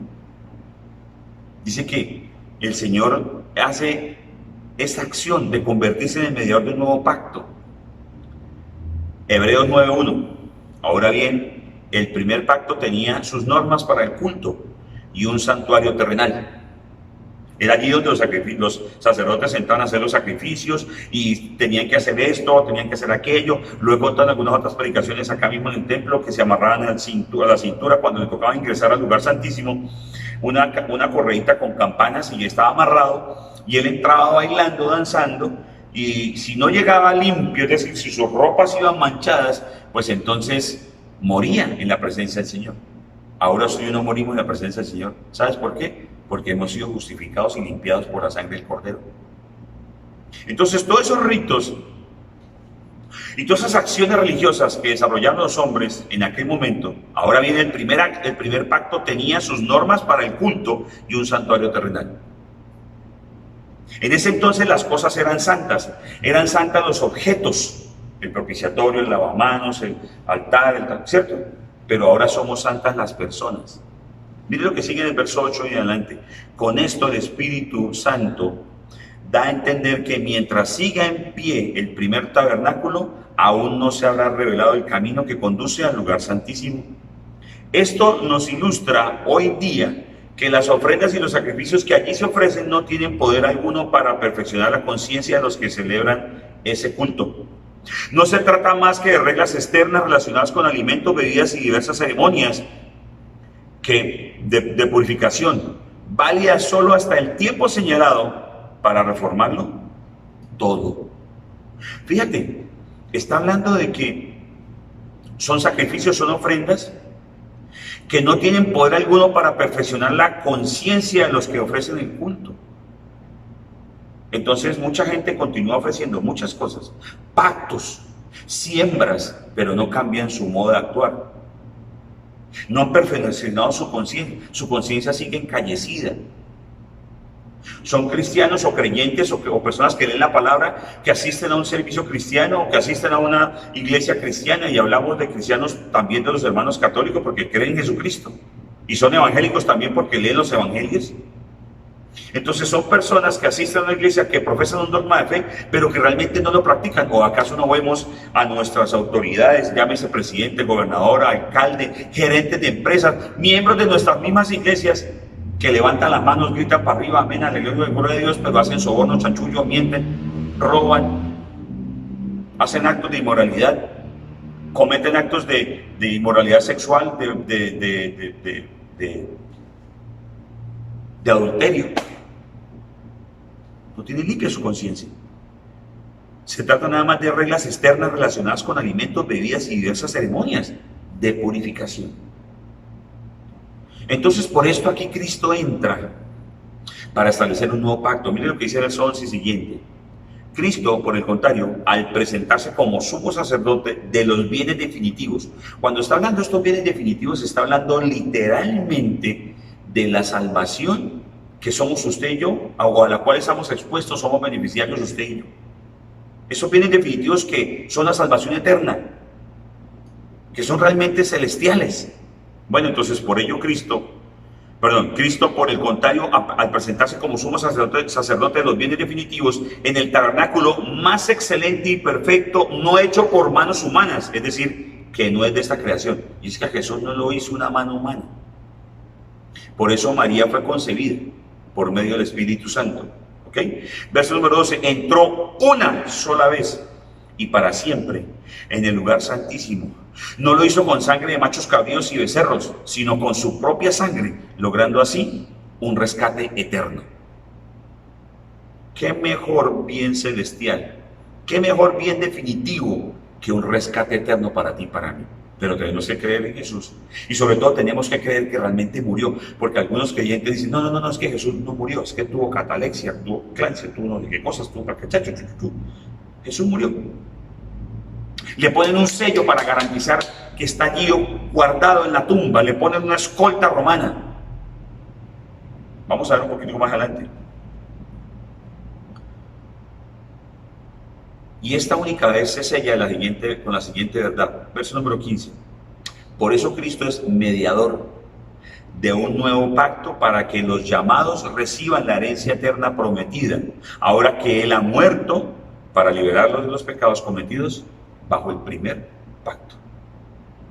[SPEAKER 3] Dice que el Señor hace esa acción de convertirse en el mediador de un nuevo pacto. Hebreos 9:1. Ahora bien, el primer pacto tenía sus normas para el culto y un santuario terrenal. Era allí donde los sacerdotes entraban a hacer los sacrificios y tenían que hacer esto, tenían que hacer aquello. Luego contan algunas otras predicaciones acá mismo en el templo que se amarraban a la cintura cuando le tocaba ingresar al lugar santísimo, una correíta con campanas y estaba amarrado y él entraba bailando, danzando, y si no llegaba limpio, es decir, si sus ropas iban manchadas, pues entonces moría en la presencia del Señor. Ahora sí no morimos en la presencia del Señor. ¿Sabes por qué? Porque hemos sido justificados y limpiados por la sangre del Cordero. Entonces todos esos ritos y todas esas acciones religiosas que desarrollaron los hombres en aquel momento, ahora bien el primer pacto tenía sus normas para el culto y un santuario terrenal. En ese entonces las cosas eran santas los objetos, el propiciatorio, el lavamanos, el altar, ¿cierto? Pero ahora somos santas las personas. Mire lo que sigue en el verso 8 y adelante. Con esto el Espíritu Santo da a entender que mientras siga en pie el primer tabernáculo, aún no se habrá revelado el camino que conduce al lugar santísimo. Esto nos ilustra hoy día que las ofrendas y los sacrificios que allí se ofrecen no tienen poder alguno para perfeccionar la conciencia de los que celebran ese culto. No se trata más que de reglas externas relacionadas con alimentos, bebidas y diversas ceremonias que de purificación, válida solo hasta el tiempo señalado para reformarlo todo. Fíjate, está hablando de que son sacrificios, son ofrendas que no tienen poder alguno para perfeccionar la conciencia de los que ofrecen el culto. Entonces mucha gente continúa ofreciendo muchas cosas, pactos, siembras, pero no cambian su modo de actuar. No han perfeccionado su conciencia sigue encallecida. Son cristianos o creyentes o personas que leen la palabra, que asisten a un servicio cristiano o que asisten a una iglesia cristiana, y hablamos de cristianos también de los hermanos católicos porque creen en Jesucristo, y son evangélicos también porque leen los evangelios. Entonces son personas que asisten a una iglesia, que profesan un dogma de fe, pero que realmente no lo practican. ¿O acaso no vemos a nuestras autoridades, llámese presidente, gobernador, alcalde, gerentes de empresas, miembros de nuestras mismas iglesias, que levantan las manos, gritan para arriba, amén, aleluya, gloria a Dios, pero hacen soborno, chanchullo, mienten, roban, hacen actos de inmoralidad, cometen actos de inmoralidad sexual, de adulterio? No tiene limpia su conciencia. Se trata nada más de reglas externas relacionadas con alimentos, bebidas y diversas ceremonias de purificación. Entonces, por esto aquí Cristo entra para establecer un nuevo pacto. Mire lo que dice el verso 11 siguiente. Cristo, por el contrario, al presentarse como sumo sacerdote de los bienes definitivos, cuando está hablando de estos bienes definitivos, está hablando literalmente de la salvación que somos usted y yo, o a la cual estamos expuestos, somos beneficiarios usted y yo. Esos bienes definitivos que son la salvación eterna, que son realmente celestiales. Bueno, entonces por ello Cristo por el contrario, al presentarse como sumo sacerdote de los bienes definitivos, en el tabernáculo más excelente y perfecto, no hecho por manos humanas, es decir, que no es de esta creación. Y es que a Jesús no lo hizo una mano humana. Por eso María fue concebida por medio del Espíritu Santo. ¿Ok? Verso número 12, entró una sola vez y para siempre en el lugar santísimo. No lo hizo con sangre de machos cabríos y becerros, sino con su propia sangre, logrando así un rescate eterno. ¿Qué mejor bien celestial? ¿Qué mejor bien definitivo que un rescate eterno para ti y para mí? Pero tenemos que creer en Jesús. Y sobre todo tenemos que creer que realmente murió. Porque algunos creyentes dicen, no, es que Jesús no murió, es que tuvo catalepsia, tuvo cáncer, tuvo no sé qué cosas, tuvo cachacho. Jesús murió. Le ponen un sello para garantizar que está allí guardado en la tumba. Le ponen una escolta romana. Vamos a ver un poquito más adelante. Y esta única vez se sella con la siguiente verdad. Verso número 15. Por eso Cristo es mediador de un nuevo pacto para que los llamados reciban la herencia eterna prometida, ahora que Él ha muerto para liberarlos de los pecados cometidos bajo el primer pacto.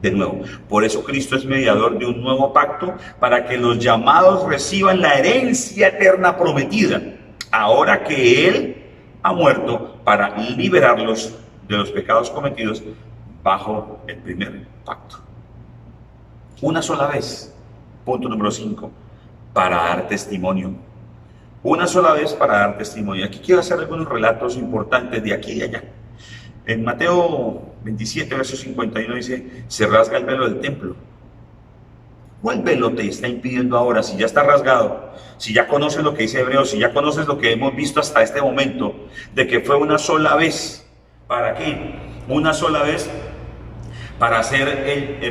[SPEAKER 3] De nuevo, por eso Cristo es mediador de un nuevo pacto para que los llamados reciban la herencia eterna prometida, ahora que Él ha muerto para liberarlos de los pecados cometidos bajo el primer pacto. Una sola vez, punto número 5, para dar testimonio. Una sola vez para dar testimonio. Aquí quiero hacer algunos relatos importantes de aquí y de allá. En Mateo 27, verso 51 dice, se rasga el velo del templo. ¿Cuál velo te está impidiendo ahora? Si ya está rasgado, si ya conoces lo que dice Hebreos, si ya conoces lo que hemos visto hasta este momento, de que fue una sola vez. ¿Para qué? Una sola vez para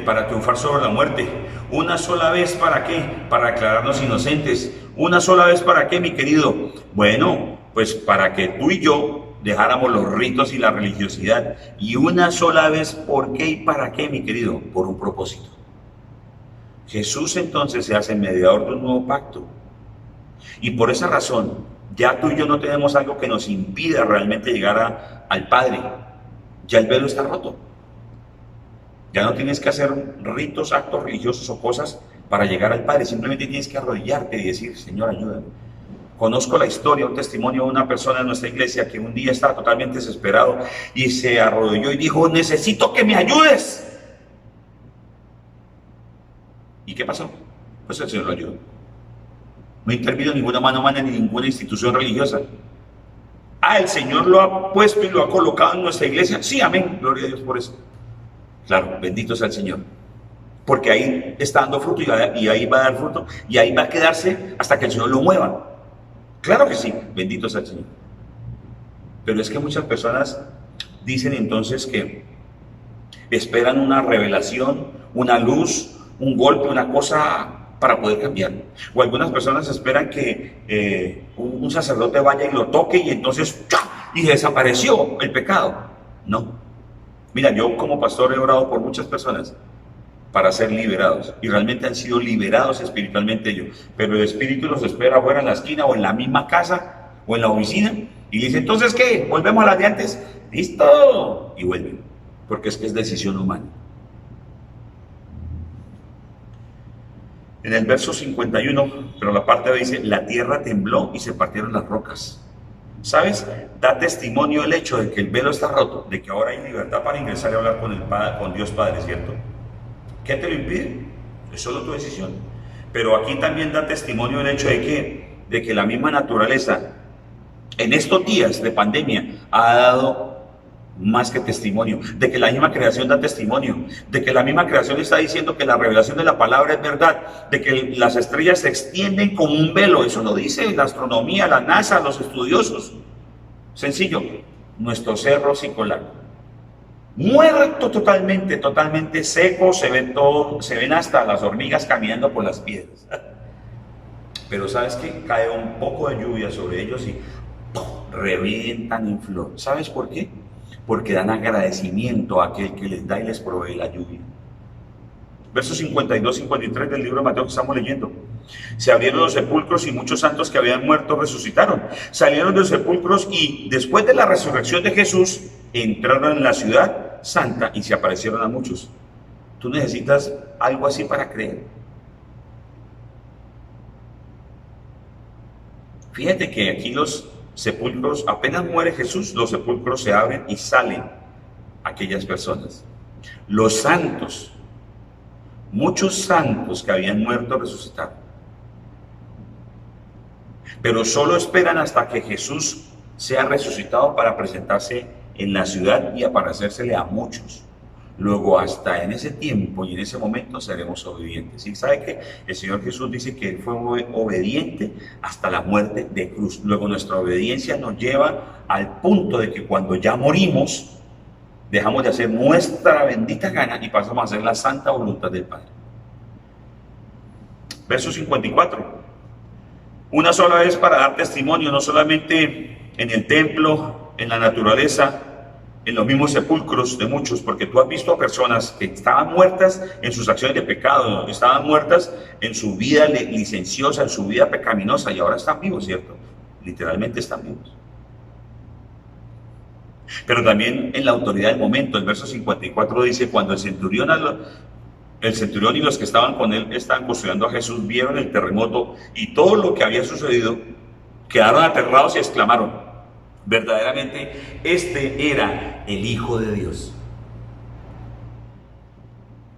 [SPEAKER 3] para triunfar sobre la muerte. Una sola vez, ¿para qué? Para declararnos inocentes. Una sola vez, ¿para qué, mi querido? Bueno, pues para que tú y yo dejáramos los ritos y la religiosidad. Y una sola vez, ¿por qué y para qué, mi querido? Por un propósito. Jesús entonces se hace mediador de un nuevo pacto. Y por esa razón, ya tú y yo no tenemos algo que nos impida realmente llegar al Padre. Ya el velo está roto. Ya no tienes que hacer ritos, actos religiosos o cosas para llegar al Padre. Simplemente tienes que arrodillarte y decir, Señor, ayúdame. Conozco la historia, un testimonio de una persona en nuestra iglesia que un día estaba totalmente desesperado y se arrodilló y dijo, necesito que me ayudes. ¿Y qué pasó? Pues el Señor lo ayudó. No intervino ninguna mano humana ni ninguna institución religiosa. El Señor lo ha puesto y lo ha colocado en nuestra iglesia. Sí, amén, gloria a Dios por eso. Claro, bendito sea el Señor. Porque ahí está dando fruto y ahí va a dar fruto y ahí va a quedarse hasta que el Señor lo mueva. Claro que sí, bendito sea el Señor. Pero es que muchas personas dicen entonces que esperan una revelación, una luz, un golpe, una cosa para poder cambiar. O algunas personas esperan que un sacerdote vaya y lo toque y entonces ¡cha! Y desapareció el pecado. No. Mira, yo como pastor he orado por muchas personas para ser liberados, y realmente han sido liberados espiritualmente ellos, pero el espíritu los espera afuera en la esquina o en la misma casa o en la oficina y dice, entonces ¿qué? ¿Volvemos a las de antes? ¡Listo! Y vuelven, porque es que es decisión humana. En el verso 51, pero la parte B dice, la tierra tembló y se partieron las rocas. ¿Sabes? Da testimonio el hecho de que el velo está roto, de que ahora hay libertad para ingresar y hablar con Dios Padre, ¿cierto? ¿Qué te lo impide? Es solo tu decisión. Pero aquí también da testimonio el hecho de que la misma naturaleza en estos días de pandemia ha dado más que testimonio, de que la misma creación da testimonio, de que la misma creación está diciendo que la revelación de la palabra es verdad, de que las estrellas se extienden como un velo. Eso lo dice la astronomía, la NASA, los estudiosos. Sencillo, nuestro cerro Sicolak, muerto totalmente, totalmente seco, se ven hasta las hormigas caminando por las piedras. Pero ¿sabes qué? Cae un poco de lluvia sobre ellos y ¡pum!, revientan en flor. ¿Sabes por qué? Porque dan agradecimiento a aquel que les da y les provee la lluvia. Versos 52-53 del libro de Mateo que estamos leyendo. Se abrieron los sepulcros y muchos santos que habían muerto resucitaron. Salieron de los sepulcros y después de la resurrección de Jesús entraron en la ciudad santa y se aparecieron a muchos. Tú necesitas algo así para creer. Fíjate que aquí los sepulcros, apenas muere Jesús, los sepulcros se abren y salen aquellas personas. Los santos, muchos santos que habían muerto resucitaron. Pero solo esperan hasta que Jesús sea resucitado para presentarse en la ciudad y aparecérsele a muchos. Luego, hasta en ese tiempo y en ese momento seremos obedientes. ¿Y sabe qué? El Señor Jesús dice que Él fue obediente hasta la muerte de cruz. Luego nuestra obediencia nos lleva al punto de que cuando ya morimos, dejamos de hacer nuestra bendita gana y pasamos a hacer la santa voluntad del Padre. Verso 54. Una sola vez para dar testimonio, no solamente en el templo, en la naturaleza, en los mismos sepulcros de muchos, porque tú has visto a personas que estaban muertas en sus acciones de pecado, estaban muertas en su vida licenciosa, en su vida pecaminosa, y ahora están vivos, ¿cierto? Literalmente están vivos. Pero también en la autoridad del momento. El verso 54 dice: cuando el centurión y los que estaban con él estaban custodiando a Jesús vieron el terremoto y todo lo que había sucedido, quedaron aterrados y exclamaron: verdaderamente este era el Hijo de Dios.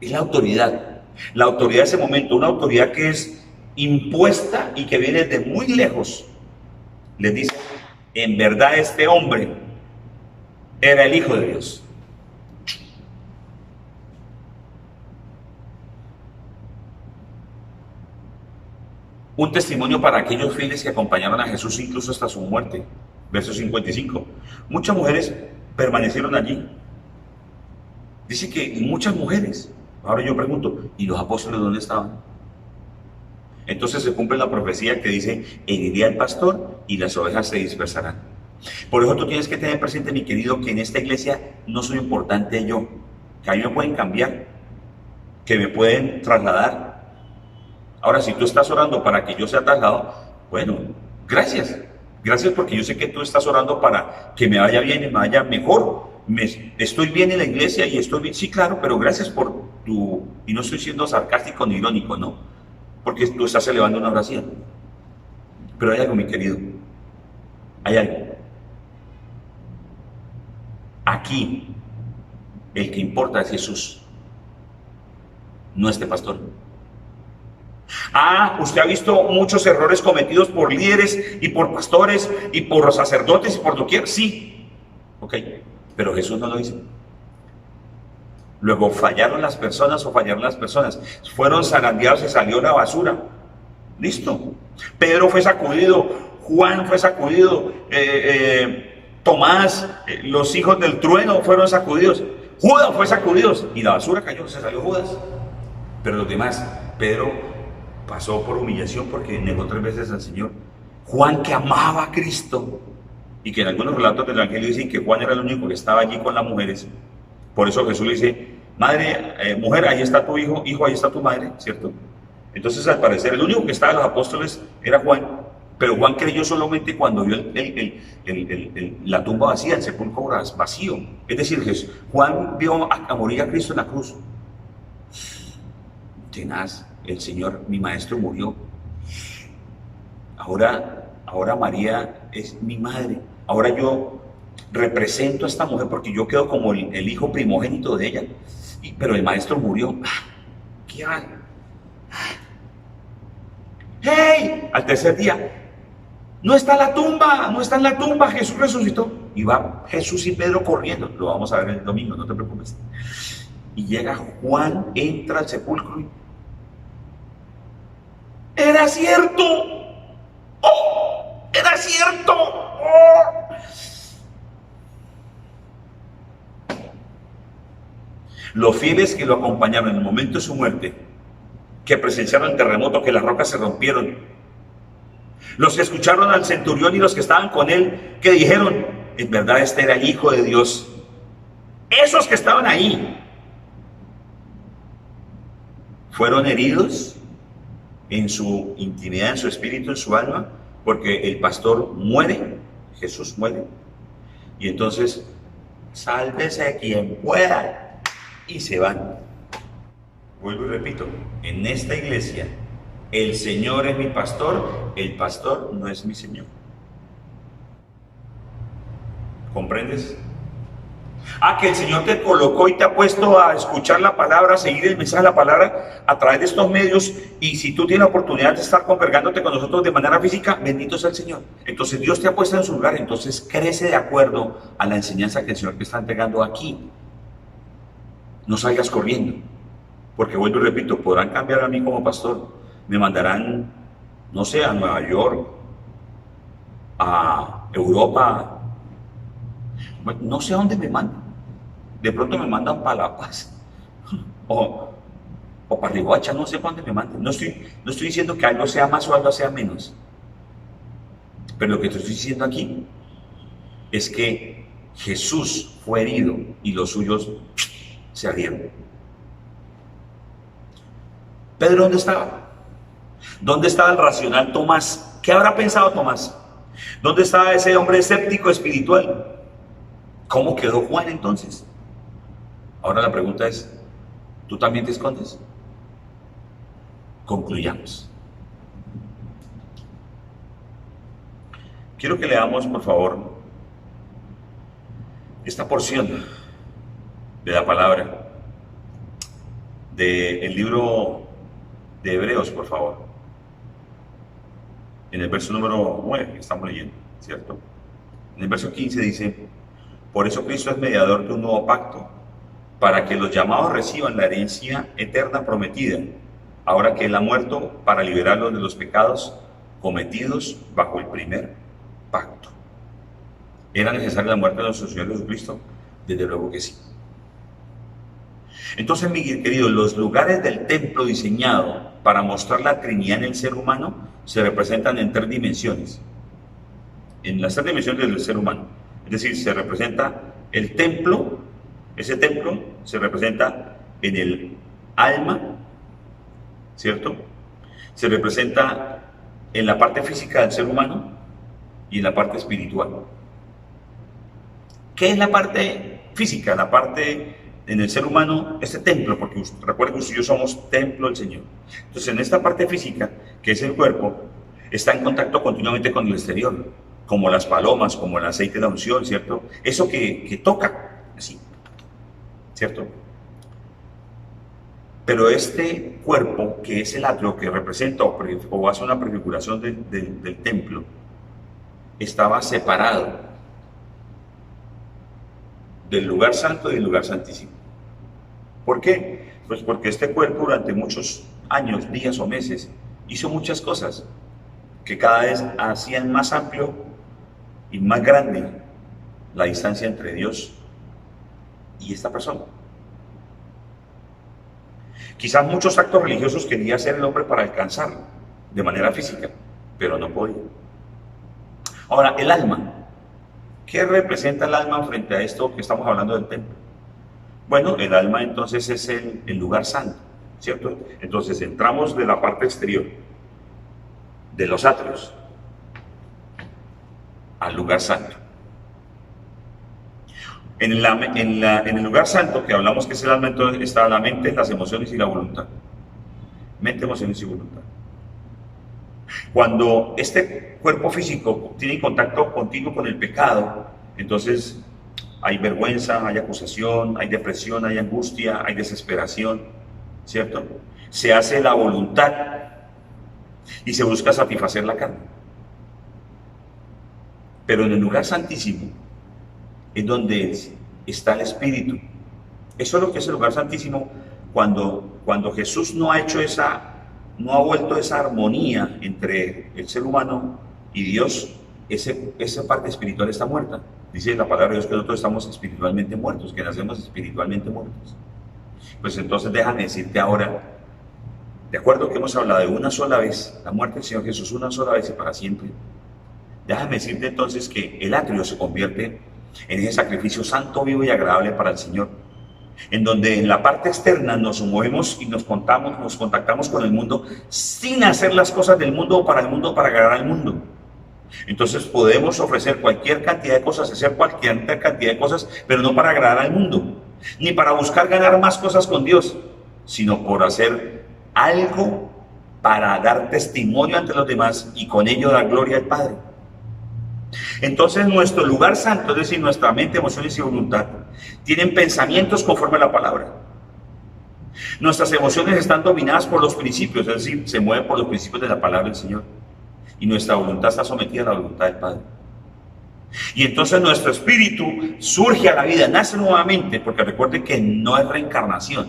[SPEAKER 3] Es la autoridad de ese momento, una autoridad que es impuesta y que viene de muy lejos. Les dice: en verdad este hombre era el Hijo de Dios. Un testimonio para aquellos fieles que acompañaron a Jesús incluso hasta su muerte. Verso 55. Muchas mujeres permanecieron allí. Dice que muchas mujeres. Ahora yo pregunto, ¿y los apóstoles dónde estaban? Entonces se cumple la profecía que dice: heriré al pastor y las ovejas se dispersarán. Por eso tú tienes que tener presente, mi querido, que en esta iglesia no soy importante yo, que a mí me pueden cambiar, que me pueden trasladar. Ahora, si tú estás orando para que yo sea trasladado, bueno, gracias. Gracias, porque yo sé que tú estás orando para que me vaya bien y me vaya mejor. Estoy bien en la iglesia y estoy bien, sí, claro, pero gracias por tu... Y no estoy siendo sarcástico ni irónico, no, porque tú estás elevando una oración. Pero hay algo, mi querido, hay algo. Aquí, el que importa es Jesús, no este pastor. Ah, usted ha visto muchos errores cometidos por líderes y por pastores y por sacerdotes y por doquier. Sí, ok, pero Jesús no lo dice. Luego, ¿fallaron las personas o fallaron las personas? Fueron zarandeados y salió la basura. Listo. Pedro fue sacudido, Juan fue sacudido, Tomás, los hijos del trueno fueron sacudidos, Judas fue sacudido y la basura cayó, se salió Judas. Pero los demás, Pedro pasó por humillación porque negó 3 veces al Señor. Juan, que amaba a Cristo, y que en algunos relatos del Evangelio dicen que Juan era el único que estaba allí con las mujeres. Por eso Jesús le dice: madre, mujer, ahí está tu hijo, hijo, ahí está tu madre, ¿cierto? Entonces, al parecer, el único que estaba en los apóstoles era Juan, pero Juan creyó solamente cuando vio la tumba vacía, el sepulcro vacío. Es decir, Juan vio a morir a Cristo en la cruz. Tenaz. El Señor, mi maestro, murió. Ahora María es mi madre. Ahora yo represento a esta mujer porque yo quedo como el hijo primogénito de ella. Pero el maestro murió. ¿Qué hay? ¡Hey! Al tercer día, no está la tumba, no está en la tumba, Jesús resucitó. Y va Jesús y Pedro corriendo, lo vamos a ver el domingo, no te preocupes. Y llega Juan, entra al sepulcro y ¡era cierto! ¡Oh! ¡Era cierto! ¡Oh! Los fieles que lo acompañaron en el momento de su muerte, que presenciaron el terremoto, que las rocas se rompieron, los que escucharon al centurión y los que estaban con él, que dijeron, en verdad este era el Hijo de Dios. Esos que estaban ahí fueron heridos en su intimidad, en su espíritu, en su alma, porque el pastor muere, Jesús muere, y entonces, sálvese quien pueda, y se van. Vuelvo y repito, en esta iglesia, el Señor es mi pastor, el pastor no es mi Señor. ¿Comprendes? Que el Señor te colocó y te ha puesto a escuchar la palabra, a seguir el mensaje de la palabra a través de estos medios, y si tú tienes la oportunidad de estar congregándote con nosotros de manera física, bendito sea el Señor. Entonces Dios te ha puesto en su lugar, entonces crece de acuerdo a la enseñanza que el Señor te está entregando aquí. No salgas corriendo, porque vuelvo y repito, podrán cambiar a mí como pastor, me mandarán, no sé, a Nueva York, a Europa, no sé a dónde me mandan. De pronto me mandan para La Paz o para Riohacha, no sé para dónde me mandan. No estoy diciendo que algo sea más o algo sea menos, pero lo que te estoy diciendo aquí es que Jesús fue herido y los suyos se abrieron. ¿Pedro dónde estaba? ¿Dónde estaba el racional Tomás? ¿Qué habrá pensado Tomás? ¿Dónde estaba ese hombre escéptico espiritual? ¿Cómo quedó Juan entonces? Ahora la pregunta es, ¿tú también te escondes? Concluyamos. Quiero que leamos, por favor, esta porción de la palabra del libro de Hebreos, por favor. En el verso número 9 que estamos leyendo, ¿cierto? En el verso 15 dice, por eso Cristo es mediador de un nuevo pacto, para que los llamados reciban la herencia eterna prometida, ahora que Él ha muerto para liberarlos de los pecados cometidos bajo el primer pacto. ¿Era necesaria la muerte de nuestro Señor Jesucristo? Desde luego que sí. Entonces, mi querido, los lugares del templo diseñado para mostrar la Trinidad en el ser humano se representan en tres dimensiones. En las tres dimensiones del ser humano. Es decir, se representa el templo, ese templo se representa en el alma, ¿cierto? Se representa en la parte física del ser humano y en la parte espiritual. ¿Qué es la parte física? La parte en el ser humano, este templo, porque recuerden que usted y yo somos templo del Señor. Entonces, en esta parte física, que es el cuerpo, está en contacto continuamente con el exterior, como las palomas, como el aceite de la unción, ¿cierto? Eso que toca, así, ¿cierto? Pero este cuerpo, que es el atrio, que representa o hace una prefiguración del templo, estaba separado del lugar santo y del lugar santísimo. ¿Por qué? Pues porque este cuerpo durante muchos años, días o meses, hizo muchas cosas que cada vez hacían más amplio y más grande la distancia entre Dios y esta persona. Quizás muchos actos religiosos quería hacer el hombre para alcanzarlo de manera física, pero no podía. Ahora, el alma. ¿Qué representa el alma frente a esto que estamos hablando del templo? Bueno, el alma entonces es el lugar santo, ¿cierto? Entonces entramos de la parte exterior, de los atrios, al lugar santo. En el lugar santo que hablamos que es el alma, entonces está la mente, las emociones y la voluntad. Mente, emociones y voluntad. Cuando este cuerpo físico tiene contacto continuo con el pecado, entonces hay vergüenza, hay acusación, hay depresión, hay angustia, hay desesperación, ¿cierto? Se hace la voluntad y se busca satisfacer la carne. Pero en el lugar santísimo es donde está el Espíritu. Eso es lo que es el lugar santísimo cuando Jesús no ha vuelto esa armonía entre el ser humano y Dios. Esa parte espiritual está muerta. Dice la palabra de Dios que nosotros estamos espiritualmente muertos, que nacemos espiritualmente muertos. Pues entonces déjame decirte ahora, de acuerdo que hemos hablado de una sola vez, la muerte del Señor Jesús una sola vez y para siempre, déjame decirte entonces que el atrio se convierte en ese sacrificio santo, vivo y agradable para el Señor, en donde en la parte externa nos movemos y nos contactamos con el mundo sin hacer las cosas del mundo o para el mundo, para agradar al mundo. Entonces podemos ofrecer cualquier cantidad de cosas, hacer cualquier cantidad de cosas, pero no para agradar al mundo, ni para buscar ganar más cosas con Dios, sino por hacer algo para dar testimonio ante los demás y con ello dar gloria al Padre. Entonces nuestro lugar santo, es decir, nuestra mente, emociones y voluntad, tienen pensamientos conforme a la palabra. Nuestras emociones están dominadas por los principios, es decir, se mueven por los principios de la palabra del Señor. Y nuestra voluntad está sometida a la voluntad del Padre. Y entonces nuestro espíritu surge a la vida, nace nuevamente, porque recuerden que no es reencarnación,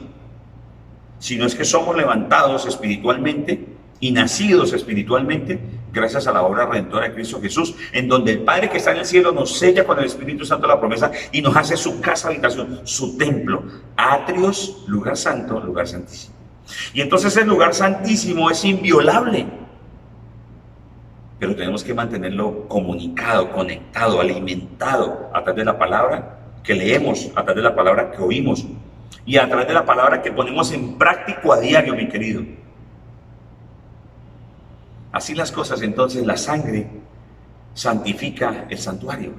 [SPEAKER 3] sino es que somos levantados espiritualmente y nacidos espiritualmente gracias a la obra redentora de Cristo Jesús, en donde el Padre que está en el cielo nos sella con el Espíritu Santo la promesa y nos hace su casa habitación, su templo, atrios, lugar santo, lugar santísimo. Y entonces el lugar santísimo es inviolable, pero tenemos que mantenerlo comunicado, conectado, alimentado a través de la palabra que leemos, a través de la palabra que oímos y a través de la palabra que ponemos en práctico a diario, mi querido. Así las cosas, entonces la sangre santifica el santuario.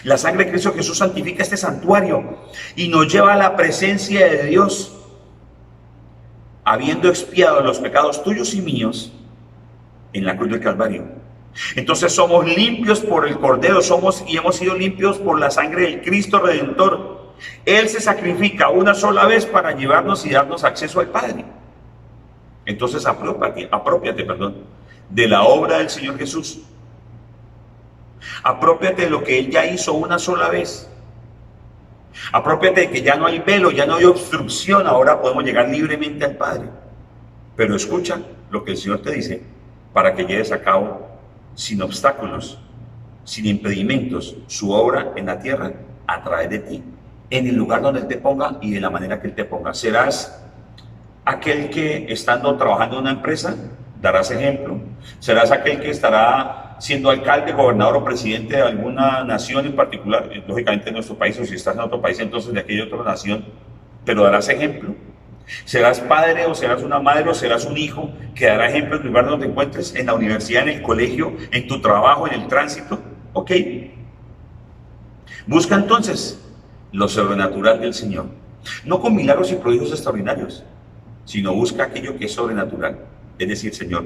[SPEAKER 3] La sangre de Cristo Jesús santifica este santuario y nos lleva a la presencia de Dios, habiendo expiado los pecados tuyos y míos en la cruz del Calvario. Entonces somos limpios por el Cordero, y hemos sido limpios por la sangre del Cristo Redentor. Él se sacrifica una sola vez para llevarnos y darnos acceso al Padre. Entonces apropiate, de la obra del Señor Jesús. Apropiate de lo que Él ya hizo una sola vez. Apropiate de que ya no hay velo, ya no hay obstrucción, ahora podemos llegar libremente al Padre. Pero escucha lo que el Señor te dice, para que lleves a cabo sin obstáculos, sin impedimentos, su obra en la tierra a través de ti, en el lugar donde Él te ponga y de la manera que Él te ponga. Serás aquel que, estando trabajando en una empresa, darás ejemplo. Serás aquel que estará siendo alcalde, gobernador o presidente de alguna nación en particular, lógicamente en nuestro país, o si estás en otro país, entonces de aquella otra nación, pero darás ejemplo. Serás padre o serás una madre o serás un hijo que dará ejemplo en el lugar donde te encuentres, en la universidad, en el colegio, en tu trabajo, en el tránsito. Ok. Busca entonces lo sobrenatural del Señor, no con milagros y prodigios extraordinarios, sino busca aquello que es sobrenatural. Es decir, Señor,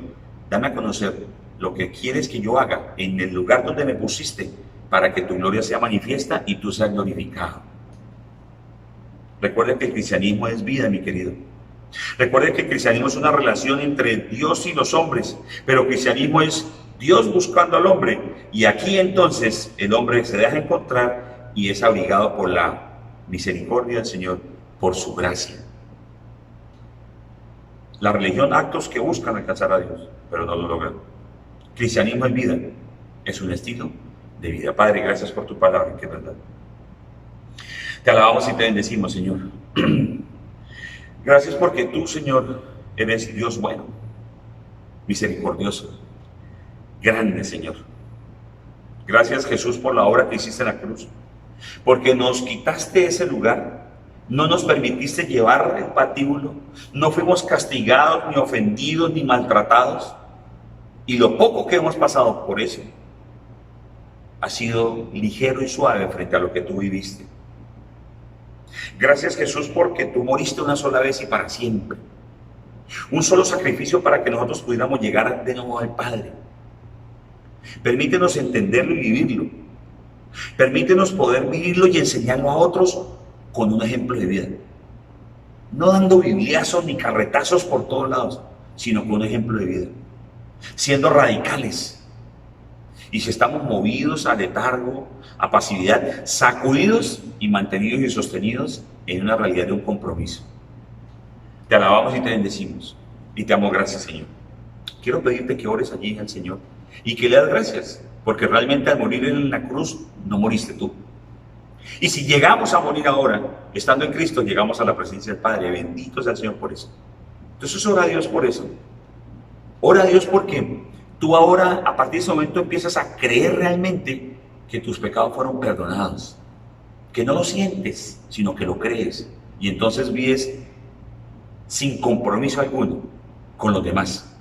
[SPEAKER 3] dame a conocer lo que quieres que yo haga en el lugar donde me pusiste para que tu gloria sea manifiesta y tú seas glorificado. Recuerden que el cristianismo es vida, mi querido. Recuerden que el cristianismo es una relación entre Dios y los hombres, pero el cristianismo es Dios buscando al hombre, y aquí entonces el hombre se deja encontrar y es abrigado por la misericordia del Señor, por su gracia. La religión, actos que buscan alcanzar a Dios, pero no lo logran. Cristianismo es vida, es un estilo de vida. Padre, gracias por tu palabra, que es verdad. Te alabamos y te bendecimos, Señor. Gracias porque tú, Señor, eres Dios bueno, misericordioso, grande, Señor. Gracias, Jesús, por la obra que hiciste en la cruz, porque nos quitaste ese lugar, no nos permitiste llevar el patíbulo, no fuimos castigados, ni ofendidos, ni maltratados, y lo poco que hemos pasado por eso ha sido ligero y suave frente a lo que tú viviste. Gracias, Jesús, porque tú moriste una sola vez y para siempre. Un solo sacrificio para que nosotros pudiéramos llegar de nuevo al Padre. Permítenos entenderlo y vivirlo. Permítenos poder vivirlo y enseñarlo a otros con un ejemplo de vida. No dando bibliazos ni carretazos por todos lados, sino con un ejemplo de vida. Siendo radicales Y si estamos movidos a letargo, a pasividad, sacudidos y mantenidos y sostenidos en una realidad de un compromiso. Te alabamos y te bendecimos y te damos gracias, Señor. Quiero pedirte que ores allí al Señor y que le das gracias, porque realmente al morir en la cruz no moriste tú. Y si llegamos a morir ahora, estando en Cristo, llegamos a la presencia del Padre. Bendito sea el Señor por eso. Entonces ora a Dios por eso. Ora a Dios porque tú ahora, a partir de ese momento, empiezas a creer realmente que tus pecados fueron perdonados. Que no lo sientes, sino que lo crees. Y entonces vives sin compromiso alguno con los demás,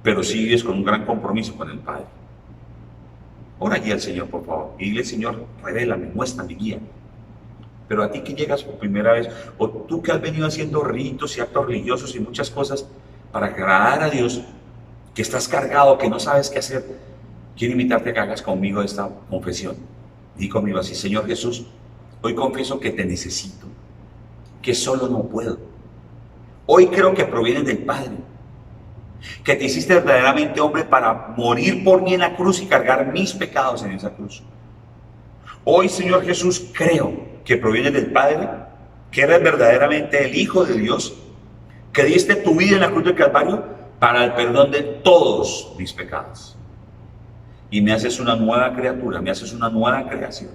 [SPEAKER 3] pero sí vives con un gran compromiso con el Padre. Ora allí al Señor, por favor, y dile: Señor, revélame, muéstrame, guía. Pero a ti que llegas por primera vez, o tú que has venido haciendo ritos y actos religiosos y muchas cosas para agradar a Dios, que estás cargado, que no sabes qué hacer, quiero invitarte a que hagas conmigo esta confesión. Di conmigo así: Señor Jesús, hoy confieso que te necesito, que solo no puedo. Hoy creo que proviene del Padre, que te hiciste verdaderamente hombre para morir por mí en la cruz y cargar mis pecados en esa cruz. Hoy, Señor Jesús, creo que proviene del Padre, que eres verdaderamente el Hijo de Dios, que diste tu vida en la cruz del Calvario para el perdón de todos mis pecados. Y me haces una nueva criatura, me haces una nueva creación.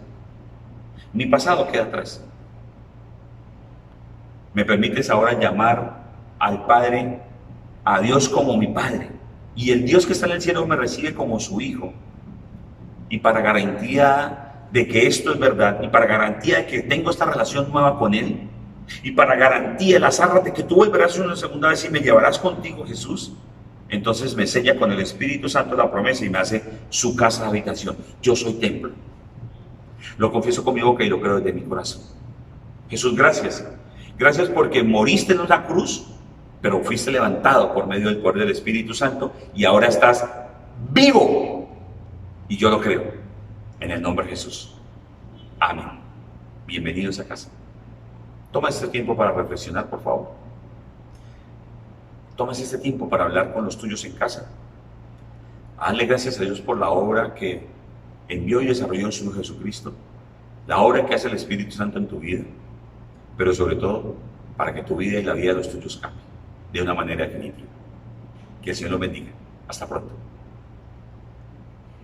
[SPEAKER 3] Mi pasado queda atrás. Me permites ahora llamar al Padre, a Dios como mi Padre, y el Dios que está en el cielo me recibe como su Hijo. Y para garantía de que esto es verdad, y para garantía de que tengo esta relación nueva con Él, y para garantía, las arras de que tú volverás una segunda vez y me llevarás contigo, Jesús, entonces me sella con el Espíritu Santo la promesa y me hace su casa de habitación. Yo soy templo. Lo confieso con mi boca y lo creo desde mi corazón. Jesús, gracias. Gracias porque moriste en una cruz, pero fuiste levantado por medio del poder del Espíritu Santo y ahora estás vivo. Y yo lo creo, en el nombre de Jesús. Amén. Bienvenidos a casa. Toma este tiempo para reflexionar, por favor. Toma este tiempo para hablar con los tuyos en casa. Hazle gracias a Dios por la obra que envió y desarrolló en su Hijo Jesucristo, la obra que hace el Espíritu Santo en tu vida, pero sobre todo para que tu vida y la vida de los tuyos cambie de una manera definitiva. Que el Señor los bendiga. Hasta pronto.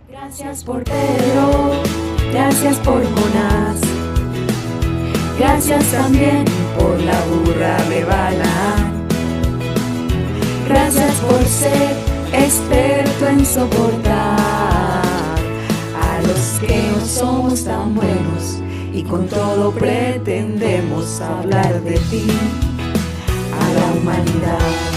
[SPEAKER 1] Gracias por Pedro, gracias por Jonás, gracias también por la burra de Balaán. Gracias por ser experto en soportar a los que no somos tan buenos y con todo pretendemos hablar de ti a la humanidad.